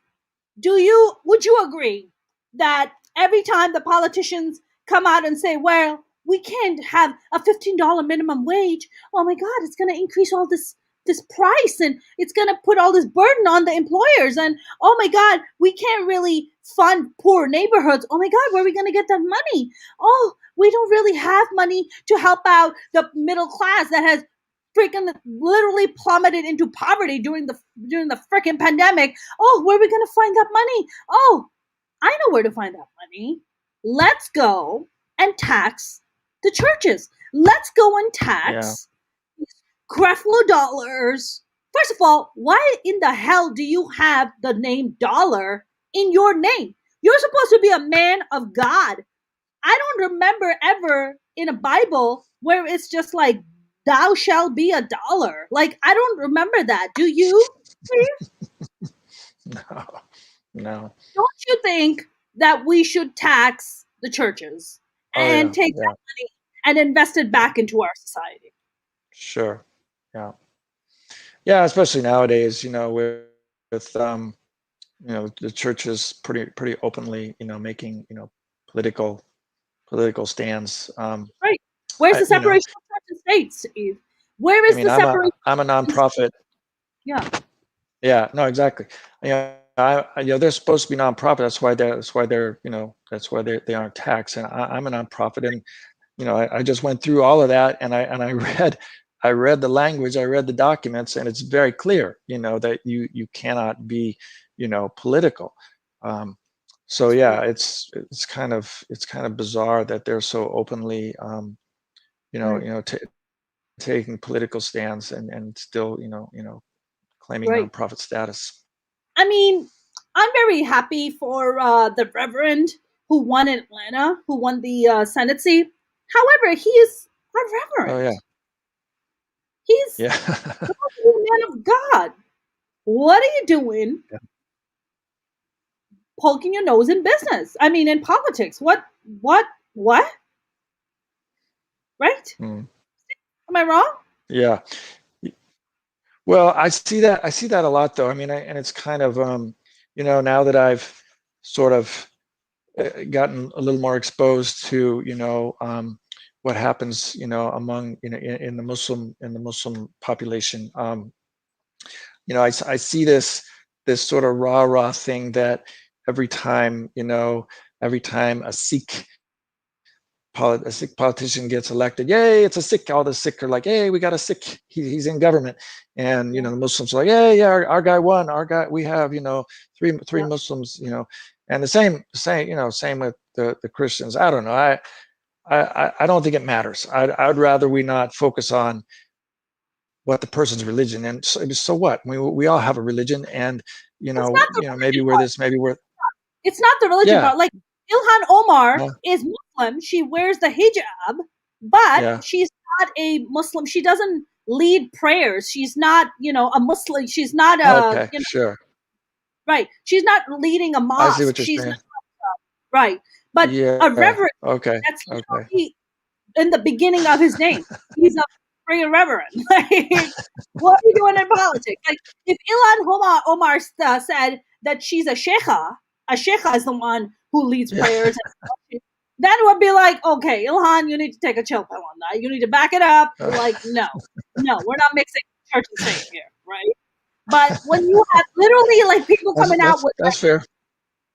would you agree that every time the politicians come out and say, well, we can't have a $15 minimum wage, oh my God, it's going to increase all this price, and it's going to put all this burden on the employers, and oh my God, we can't really fund poor neighborhoods. Oh my God, where are we going to get that money? Oh, we don't really have money to help out the middle class that has freaking literally plummeted into poverty during the freaking pandemic. Oh, where are we going to find that money? Oh, I know where to find that money. Let's go and tax the churches. Let's go and tax Creflo dollars. First of all, why in the hell do you have the name dollar in your name? You're supposed to be a man of God. I don't remember ever in a Bible where it's just like, thou shalt be a dollar. Like, I don't remember that. Do you? No. No. Don't you think that we should tax the churches Oh and yeah. take Yeah. that money and invest it back into our society? Sure. Yeah. Yeah. Especially nowadays, with the church is pretty openly, making, political stands. Right. Where's I, the separation of church and state, Steve? Where I is mean, the I'm a separation? I'm a nonprofit. Yeah. Yeah. No, exactly. They're supposed to be nonprofit. That's why they aren't taxed. And I'm a nonprofit, and I just went through all of that, and I read the language, I read the documents, and it's very clear, that you cannot be, political. So yeah, it's kind of bizarre that they're so openly, Right. taking political stands and still, claiming Right. nonprofit status. I mean, I'm very happy for the Reverend who won in Atlanta, who won the Senate seat. However, he is a Oh Reverend. yeah, He's yeah, a man of God. What are you doing poking your nose in business? I mean, in politics. What? Right? mm, Am I wrong? yeah. Well, I see that a lot, though. I mean, and it's kind of, now that I've sort of gotten a little more exposed to, what happens, among, in the Muslim population. I see this sort of rah thing that every time, a Sikh politician gets elected, yay, it's a Sikh. All the Sikh are like, hey, we got a Sikh. He's in government. And, Yeah. the Muslims are like, yeah, yeah, our guy won. Our guy, we have, three Yeah. Muslims, and the same with the Christians. I don't know. I don't think it matters. I'd rather we not focus on what the person's religion, and so what? We all have a religion, and It's not the maybe religion we're part. this, maybe we're It's not the religion yeah, part. Like, Ilhan Omar uh, is Muslim. She wears the hijab, but yeah, she's not a Muslim. She doesn't lead prayers. She's not, a Muslim. She's not a, okay, sure. right. She's not leading a I see mosque. what you're She's not saying. right. But a Yeah. reverend, Okay. that's Okay. literally in the beginning of his name. He's a freaking reverend. Like, what are you doing in politics? Like, if Ilhan Omar said that she's a sheikha is the one who leads Yeah. prayers, then it would be like, okay, Ilhan, you need to take a chill pill on that. You need to back it up. Like, no, we're not mixing church and state here, right? But when you have literally like people coming out with That's fair.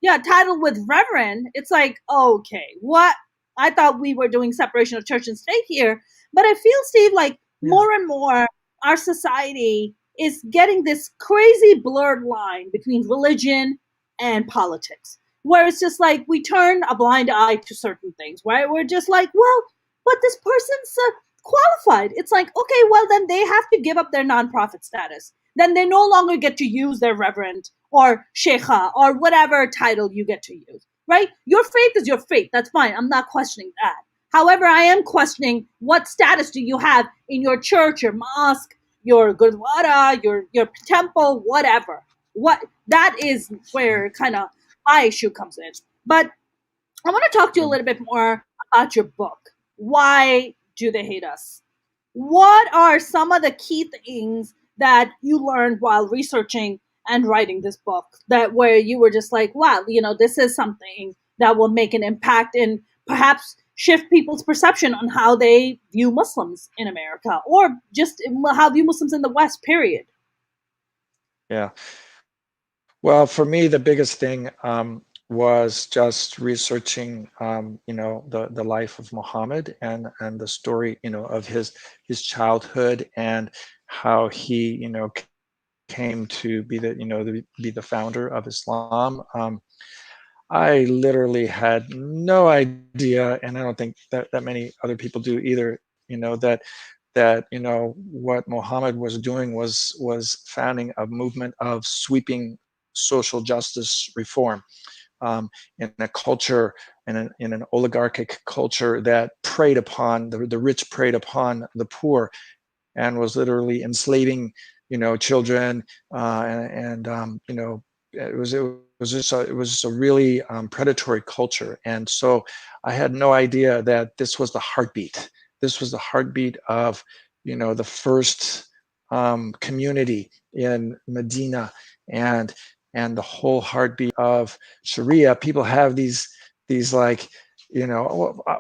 title with reverend, it's like, okay, what? I thought we were doing separation of church and state here, but I feel, Steve, like Yeah. more and more our society is getting this crazy blurred line between religion and politics, where it's just like we turn a blind eye to certain things, right? We're just like, well, but this person's qualified. It's like, okay, well, then they have to give up their nonprofit status. Then they no longer get to use their reverend or sheikha or whatever title you get to use, right? Your faith is your faith. That's fine. I'm not questioning that. However, I am questioning what status do you have in your church, your mosque, your gurdwara, your temple, whatever. What that is where kind of my issue comes in. But I want to talk to you a little bit more about your book. Why do they hate us? What are some of the key things that you learned while researching and writing this book that where you were just like, wow, this is something that will make an impact and perhaps shift people's perception on how they view Muslims in America or just how view Muslims in the West, period. Yeah. Well, for me, the biggest thing was just researching, the life of Muhammad and the story, of his childhood and how he, came to be be the founder of Islam. I literally had no idea, and I don't think that many other people do either. What Muhammad was doing was founding a movement of sweeping social justice reform in a culture in an oligarchic culture that preyed upon the rich, preyed upon the poor, and was literally enslaving children it was a really predatory culture. And so I had no idea that this was the heartbeat. This was the heartbeat of the first community in Medina, and the whole heartbeat of Sharia. People have these like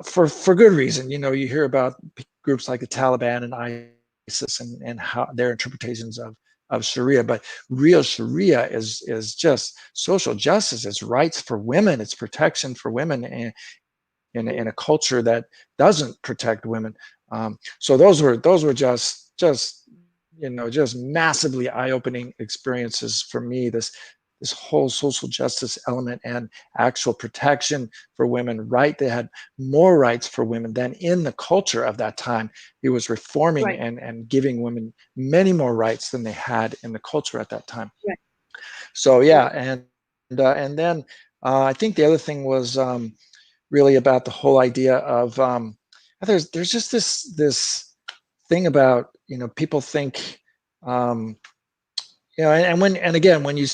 for good reason. You hear about groups like the Taliban and ISIS and how their interpretations of Sharia, but real Sharia is just social justice. It's rights for women. It's protection for women in a culture that doesn't protect women. So those were just massively eye-opening experiences for me. This whole social justice element and actual protection for women, right? They had more rights for women than in the culture of that time. He was reforming Right. and giving women many more rights than they had in the culture at that time. Right. So yeah, and then I think the other thing was really about the whole idea of there's just this thing about people think and again, when you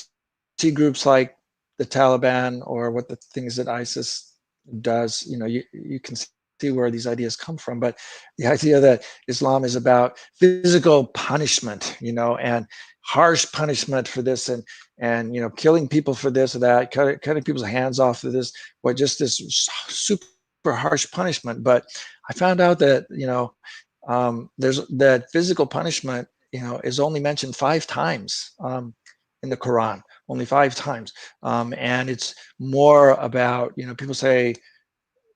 see groups like the Taliban or what the things that ISIS does, you can see where these ideas come from. But the idea that Islam is about physical punishment, and harsh punishment for this, and killing people for this or that, cutting people's hands off for this, or just this super harsh punishment. But I found out that there's that physical punishment is only mentioned 5 times in the Quran, only 5 times. And it's more about, people say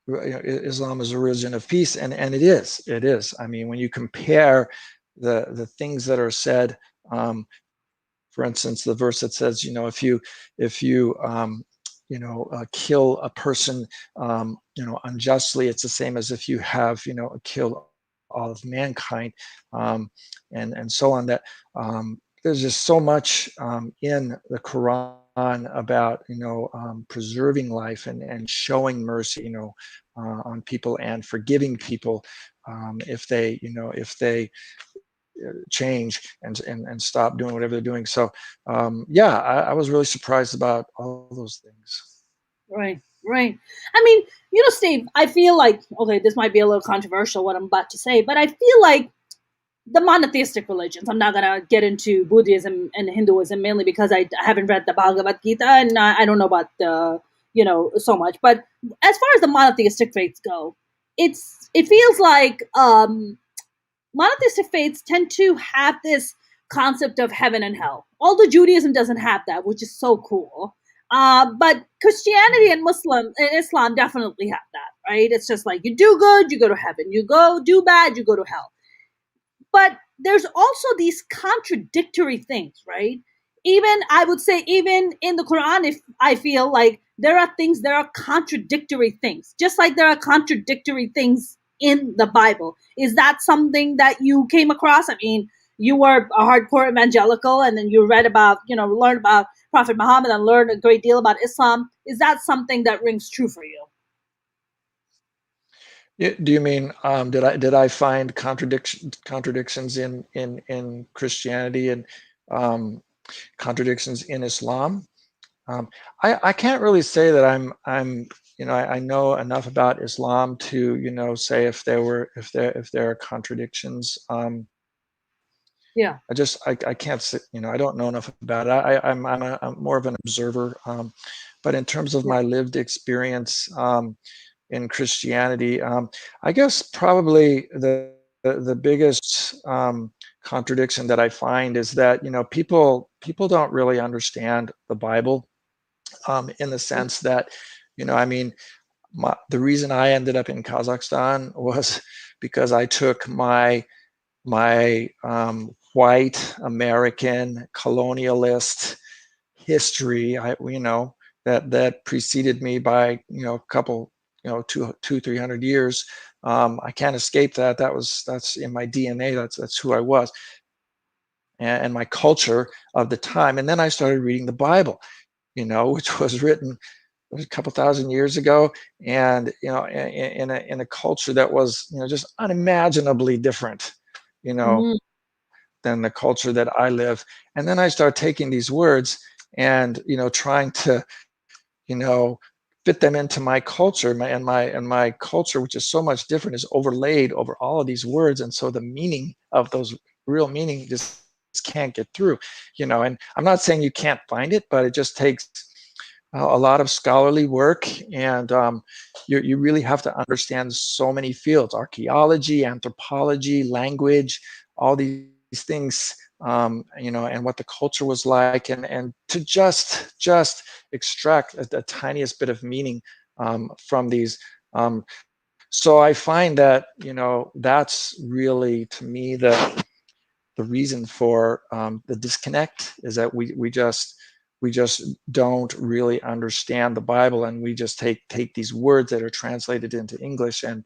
Islam is a religion of peace, and it is. I mean, when you compare the things that are said, for instance, the verse that says, if you kill a person, unjustly, it's the same as if you have, killed all of mankind, and so on. That there's just so much in the Quran about preserving life and showing mercy, on people, and forgiving people if they change and stop doing whatever they're doing. So yeah, I was really surprised about all those things. Right. Right. I mean, Steve, I feel like, okay, this might be a little controversial what I'm about to say, but I feel like the monotheistic religions. I'm not gonna get into Buddhism and Hinduism mainly because I haven't read the Bhagavad Gita and I don't know about the so much. But as far as the monotheistic faiths go, it feels like monotheistic faiths tend to have this concept of heaven and hell. Although Judaism doesn't have that, which is so cool. But Christianity and Muslim and Islam definitely have that, right? It's just like you do good, you go to heaven. You go do bad, you go to hell. But there's also these contradictory things, right? Even I would say, even in the Quran, if I feel like there are contradictory things, just like there are contradictory things in the Bible. Is that something that you came across? I mean, you were a hardcore evangelical, and then you read about, learned about Prophet Muhammad and learned a great deal about Islam. Is that something that rings true for you? Do you mean did I find contradictions in Christianity and um, contradictions in Islam? Um, I can't really say that I know enough about Islam to say if there are contradictions. Yeah. I can't say, I don't know enough about it. I'm more of an observer. But in terms of Yeah. my lived experience in Christianity, I guess probably the biggest contradiction that I find is that people don't really understand the Bible in the sense that I mean the reason I ended up in Kazakhstan was because I took my white American colonialist history, that preceded me by a couple, two 300 years. I can't escape that. That's in my DNA. That's who I was, and my culture of the time. And then I started reading the Bible, which was written a couple thousand years ago, and in a culture that was just unimaginably different, you know, Mhm. than the culture that I live. And then I start taking these words and trying to fit them into my culture, my culture, which is so much different, is overlaid over all of these words, and so the meaning of those real meaning just can't get through. And I'm not saying you can't find it, but it just takes a lot of scholarly work, and you really have to understand so many fields: archaeology, anthropology, language, all these things, and what the culture was like, and to just extract the tiniest bit of meaning from these. So I find that that's really, to me, the reason for the disconnect is that we just don't really understand the Bible, and we just take these words that are translated into English and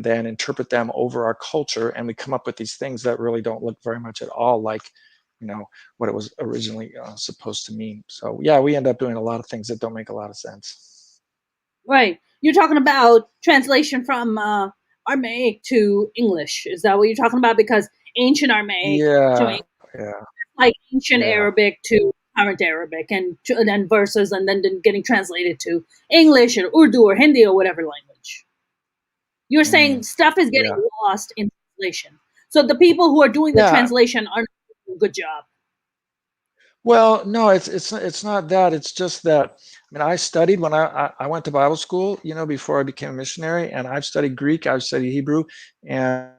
then interpret them over our culture, and we come up with these things that really don't look very much at all like what it was originally supposed to mean. So yeah, we end up doing a lot of things that don't make a lot of sense. Right. You're talking about translation from Aramaic to English. Is that what you're talking about? Because ancient Aramaic to Yeah, English, yeah, like ancient yeah. Arabic to current Arabic, and then verses, and then getting translated to English or Urdu or Hindi or whatever language. You're saying Mm, stuff is getting yeah, lost in translation. So the people who are doing the yeah. translation aren't doing a good job. Well, no, it's not that. It's just that, I mean, I studied when I went to Bible school, before I became a missionary, and I've studied Greek, I've studied Hebrew, and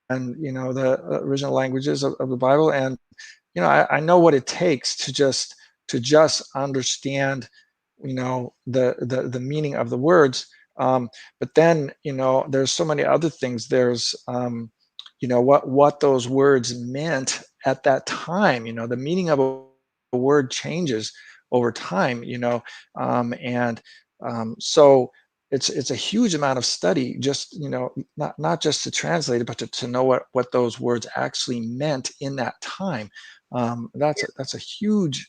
the original languages of the Bible, and I know what it takes to just understand, the meaning of the words. But then, there's so many other things. There's what those words meant at that time. The meaning of a word changes over time, and so it's a huge amount of study, just not just to translate it, but to know what those words actually meant in that time. That's a huge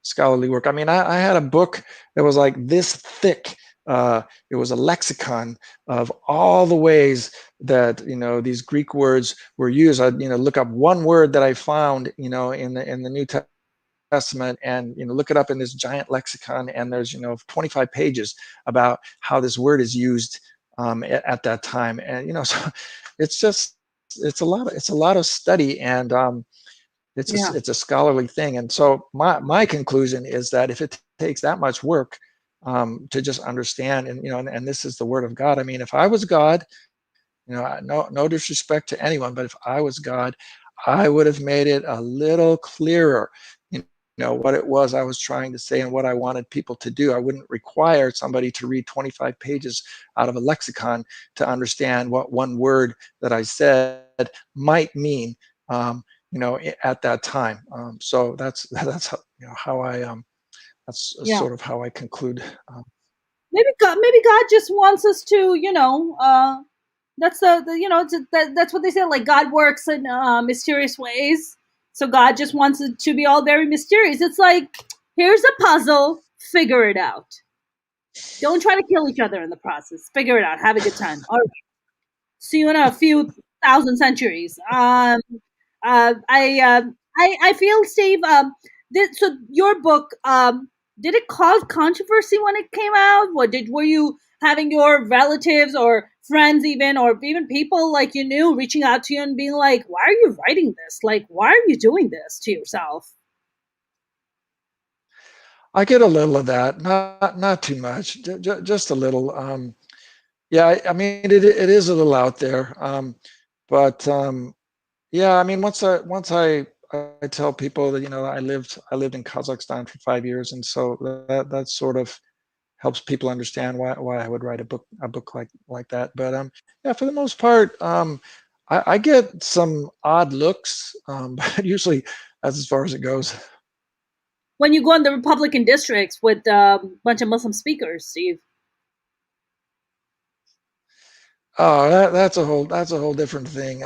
scholarly work. I mean, I had a book that was like this thick. It was a lexicon of all the ways that these Greek words were used. I'd look up one word that I found in the New Testament, and look it up in this giant lexicon, and there's 25 pages about how this word is used at that time. And so it's just it's a lot of study, and Yeah. it's a scholarly thing. And so my conclusion is that if it takes that much work to just understand, and this is the word of God. I mean, if I was God, no disrespect to anyone, but if I was God, I would have made it a little clearer. what it was I was trying to say and what I wanted people to do. I wouldn't require somebody to read 25 pages out of a lexicon to understand what one word that I said might mean, at that time. So that's how I that's Yeah. sort of how I conclude. Maybe God just wants us to, that's that's what they say. Like God works in mysterious ways, so God just wants it to be all very mysterious. It's like, here's a puzzle, figure it out. Don't try to kill each other in the process. Figure it out. Have a good time. All right. See you in a few thousand centuries. I feel, Steve. So your book, did it cause controversy when it came out? Were you having your relatives or friends, even people like you knew, reaching out to you and being like, "Why are you writing this? Like, why are you doing this to yourself?" I get a little of that, not too much, just a little. Yeah, I mean it is a little out there, but yeah, I mean once I tell people that I lived in Kazakhstan for 5 years, and so that sort of helps people understand why I would write a book like that. But yeah, for the most part, I get some odd looks, but usually that's as far as it goes. When you go in the Republican districts with a bunch of Muslim speakers, Steve, Oh, that's a whole different thing.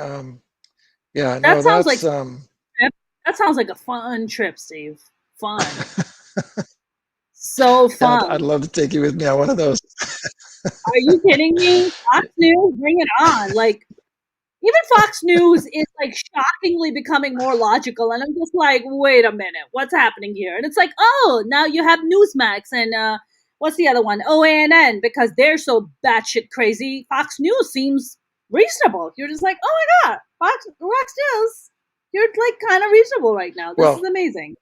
Yeah, that no, sounds like that's that sounds like a fun trip, Steve. Fun. So yeah, I'd fun. love to take you with me on one of those. Are you kidding me? Fox News, bring it on. Like, even Fox News is like shockingly becoming more logical. And I'm just like, wait a minute, what's happening here? And it's like, oh, now you have Newsmax and what's the other one? OANN, because they're so batshit crazy. Fox News seems reasonable. You're just like, oh my God, Fox News, you're like kind of reasonable right now. This is Well, amazing.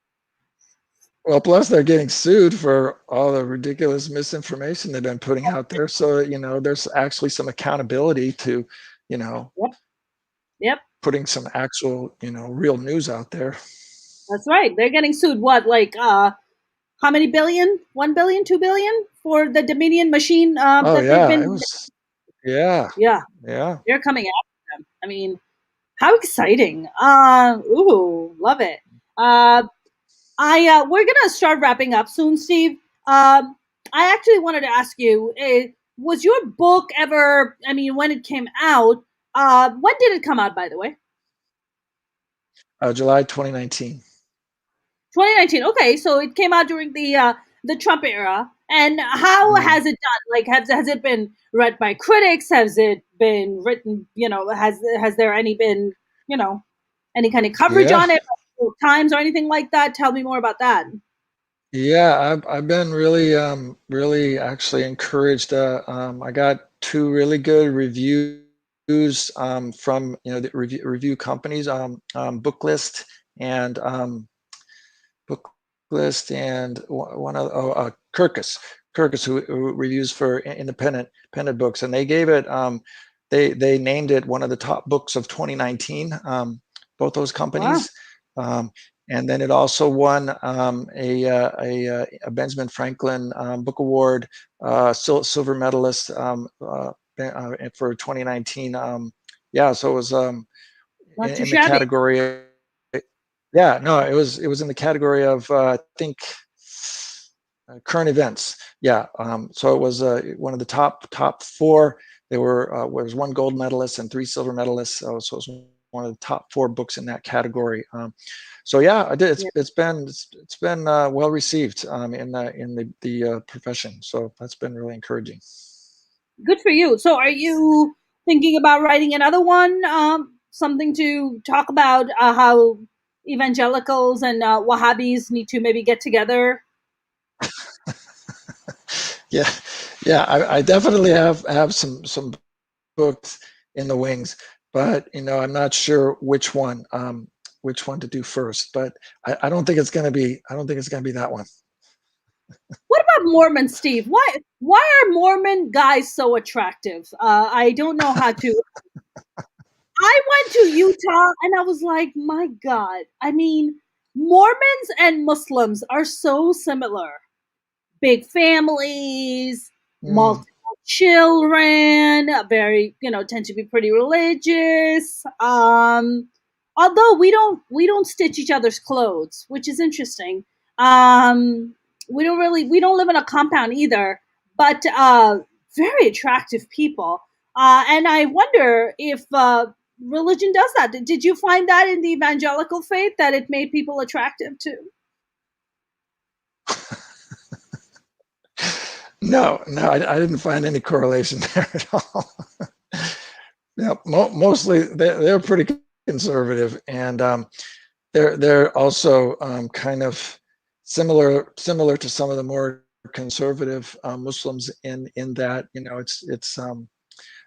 well, plus they're getting sued for all the ridiculous misinformation they've been putting out there. So, there's actually some accountability to, you know, Yep. Yep. putting some actual, real news out there. That's right. They're getting sued. What, like, how many billion? 1 billion, 2 billion for the Dominion machine Oh that they've yeah, it been. was yeah, Yeah, yeah. they're coming after them. I mean, how exciting! Ooh, love it. Uh, I We're gonna start wrapping up soon, Steve. I actually wanted to ask you: was your book ever? I mean, when it came out, when did it come out? By the way. July 2019. 2019. Okay, so it came out during the Trump era. And how Mm. has it done? Like, has it been read by critics? Has it been written? Has there any been you know any kind of coverage Yeah, on it, by Times or anything like that? Tell me more about that. yeah. I've been really actually encouraged. I got two really good reviews from the review companies, Booklist and book list and one of Kirkus, who reviews for independent books, and they gave it they named it one of the top books of 2019. Both those Wow, companies. Um, and then it also won a Benjamin Franklin Book Award, silver medalist for 2019. Yeah, so it was not too in the shabby. category. Yeah, no, it was in the category of I think current events. Yeah, so it was one of the top four. There was one gold medalist and three silver medalists. So it was one of the top four books in that category. So yeah, I did. Yeah. It's been well received in the profession. So that's been really encouraging. Good for you. So, are you thinking about writing another one? Something to talk about how evangelicals and Wahhabis need to maybe get together. Yeah, yeah. I definitely have some books in the wings, but I'm not sure which one to do first. But I don't think it's gonna be that one. What about Mormon, Steve? Why are Mormon guys so attractive? I don't know how to. I went to Utah and I was like, my God. I mean, Mormons and Muslims are so similar. Big families, Mm. multiple children, very, tend to be pretty religious. Although we don't stitch each other's clothes, which is interesting. Um, we don't live in a compound either, but very attractive people. And I wonder if religion does that. Did you find that in the evangelical faith that it made people attractive too? No, I didn't find any correlation there at all. Yeah, mostly they're pretty conservative, and they're also kind of similar to some of the more conservative Muslims in that it's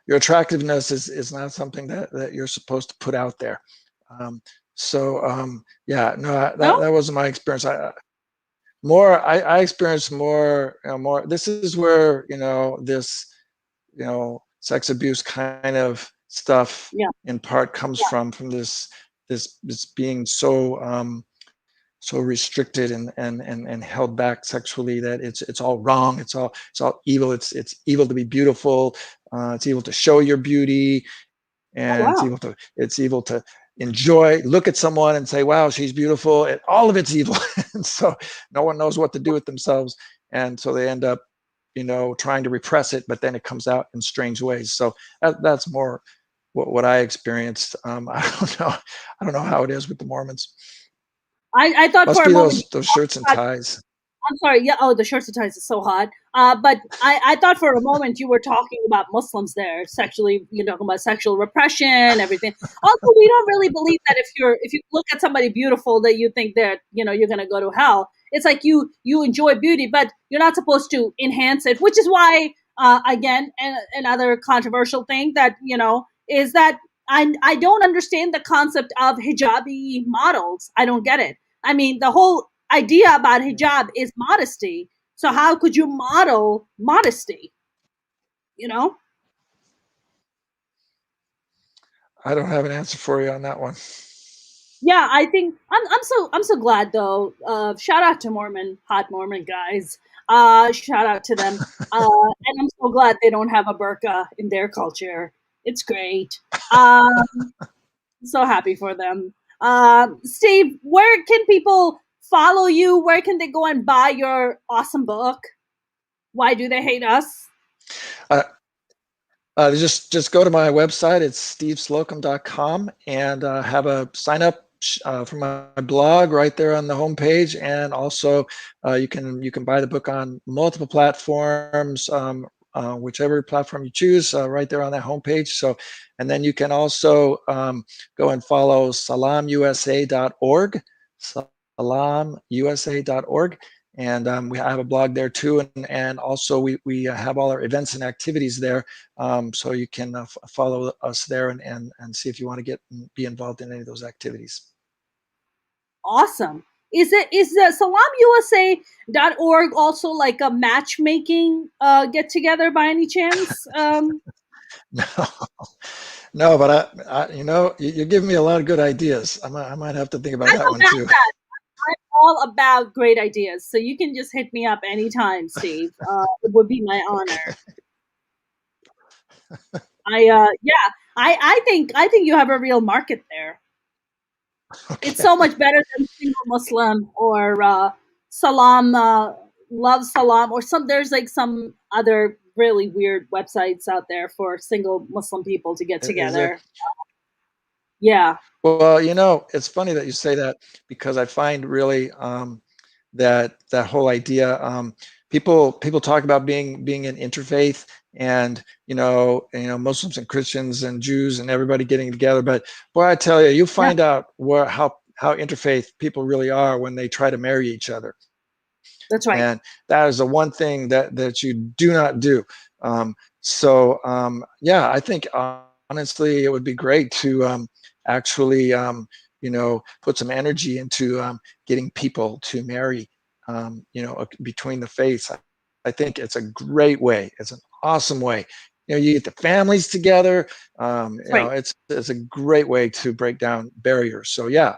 your attractiveness is not something that you're supposed to put out there. Um, yeah, no, No. that wasn't my experience. I experienced more. This is where this sex abuse kind of stuff Yeah. in part comes from this being so restricted and held back sexually that it's all wrong. It's all evil. It's evil to be beautiful. It's evil to show your beauty, Oh and wow. it's evil to look at someone and say, wow, she's beautiful. All of it's evil. And so no one knows what to do with themselves, and so they end up trying to repress it, but then it comes out in strange ways. So that's more what I experienced. I don't know how it is with the Mormons. I thought Must for a be moment. those shirts and ties. I'm sorry. Yeah. Oh, the shorts and ties is so hot. But I thought for a moment you were talking about Muslims there, sexually. You know, talking about sexual repression, everything. Also, we don't really believe that if you look at somebody beautiful that you think that you're gonna go to hell. It's like you enjoy beauty, but you're not supposed to enhance it. Which is why, again, another controversial thing that is that I don't understand the concept of hijabi models. I don't get it. I mean, the whole idea about hijab is modesty. So how could you model modesty? You know? I don't have an answer for you on that one. Yeah, I think I'm so glad though. Shout out to hot Mormon guys. Shout out to them. And I'm so glad they don't have a burqa in their culture. It's great. So happy for them. Steve, where can people follow you? Where can they go and buy your awesome book? Why do they hate us? Uh, just go to my website. It's steveslocum.com, and have a sign up for my blog right there on the homepage. And also, you can buy the book on multiple platforms, whichever platform you choose, right there on that homepage. So, and then you can also go and follow salamusa.org, salamusa.org. And we have a blog there too, and also we have all our events and activities there, so you can follow us there and see if you want to be involved in any of those activities. Awesome. Is the salamusa.org also like a matchmaking get together by any chance? No, no, but you're giving me a lot of good ideas. I might have to think about I'm that one about too. that. I'm all about great ideas. So you can just hit me up anytime, Steve. It would be my honor. Yeah, I think you have a real market there. It's Okay. so much better than single Muslim or Salam, Love Salam, or some. There's like some other really weird websites out there for single Muslim people to get Is there? together. Yeah, Well, it's funny that you say that, because I find really that whole idea. People talk about being an interfaith, and Muslims and Christians and Jews and everybody getting together. But boy, I tell you, you yeah, find out how interfaith people really are when they try to marry each other. that's right. And that is the one thing that you do not do. Yeah, I think honestly it would be great to actually put some energy into getting people to marry, between the faiths. I think it's a great way. It's an awesome way. You get the families together. That's right. It's a great way to break down barriers. So yeah,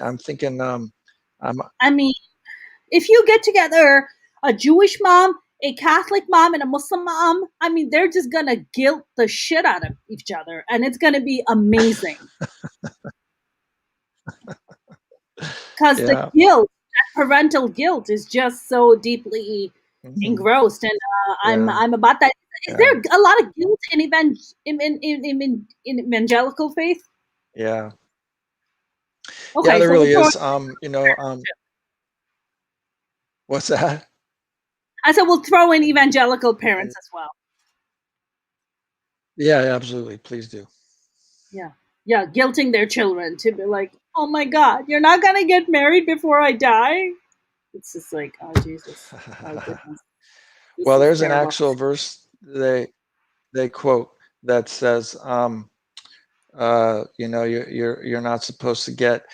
I'm thinking I'm I mean, if you get together a Jewish mom, a Catholic mom, and a Muslim mom, I mean, they're just gonna guilt the shit out of each other, and it's gonna be amazing. Because the yeah. guilt, that parental guilt, is just so deeply Mhm. engrossed, and Yeah. I'm about that. Is Yeah. there a lot of guilt in in evangelical faith? Yeah. Yeah, Okay, there so we'll really throw. is. What's that? I said we'll throw in evangelical parents as well. Yeah, absolutely. Please do. Yeah, yeah, guilting their children to be like, "Oh my God, you're not gonna get married before I die." It's just like, oh Jesus, oh goodness, this Well, is there's an terrible. actual verse they quote that says, you're not supposed to get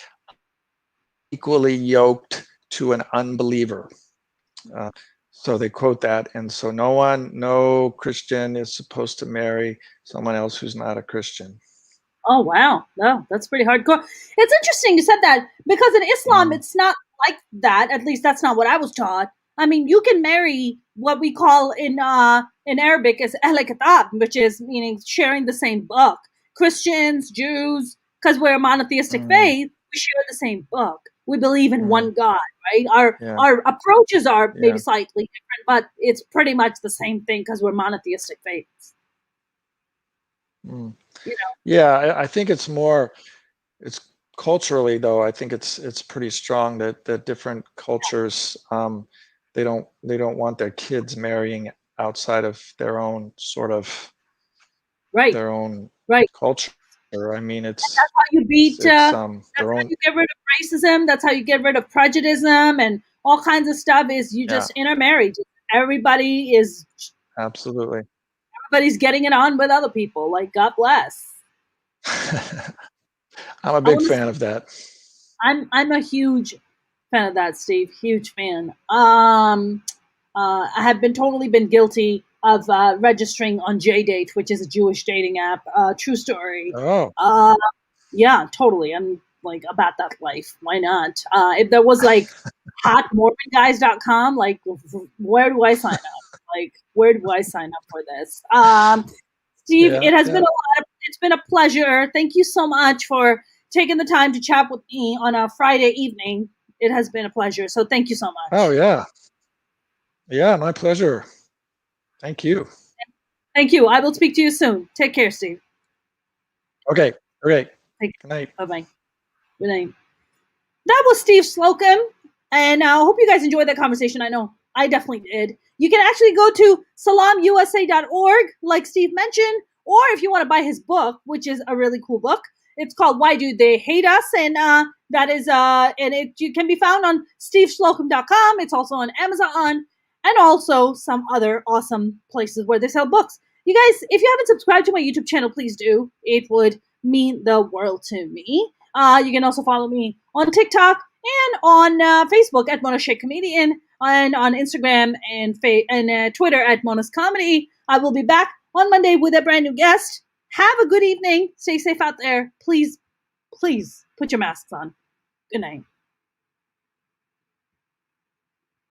equally yoked to an unbeliever. Uh, so they quote that, and so no Christian is supposed to marry someone else who's not a Christian. Oh wow, no, that's pretty hardcore. It's interesting you said that because in Islam Mm, it's not like that. At least that's not what I was taught. I mean, you can marry what we call in Arabic as Ahl Kitab, which is meaning sharing the same book. Christians, Jews, because we're a monotheistic mm, faith, we share the same book. We believe in mm, one God, right? Our yeah, our approaches are maybe yeah, slightly different, but it's pretty much the same thing because we're monotheistic faiths. mm. You know, Yeah. I think it's more. It's culturally though. I think it's pretty strong that different cultures they don't want their kids marrying outside of right, their own right. culture. I mean, How you beat their that's how own. you get rid of racism, that's how you get rid of prejudice and all kinds of stuff is you Yeah, just intermarry. Everybody is absolutely. everybody's getting it on with other people, like God bless. I'm a I big want to fan of that. I'm a huge fan of that, Steve. Huge fan. I have been totally been guilty of registering on JDate, which is a Jewish dating app. True story. Oh. Uh, yeah, totally. I'm like about that life. Why not? If there was like hotmormonguys.com, like where do I sign up? Like where do I sign up for this? Steve, Yeah, it has been yeah. a lot. It's been a pleasure. Thank you so much for taking the time to chat with me on a Friday evening. It has been a pleasure. So thank you so Oh, much. yeah. Yeah, my pleasure. Thank you. Thank you. I will speak to you soon. Take care, Steve. Okay, great. Take Good night. care. Bye bye. Good night. That was Steve Slocum, and I hope you guys enjoyed that conversation. I know I definitely did. You can actually go to salamusa.org, like Steve mentioned, or if you want to buy his book, which is a really cool book. It's called "Why Do They Hate Us," and that is and it you can be found on steveslocum.com. It's also on Amazon and also some other awesome places where they sell books. You guys, if you haven't subscribed to my YouTube channel, please do. It would mean the world to me. You can also follow me on TikTok and on Facebook at Mona Shake Comedian, and on Instagram and Twitter at Mona's Comedy. I will be back on Monday with a brand new guest. Have a good evening. Stay safe out there. Please, please put your masks on. Good night.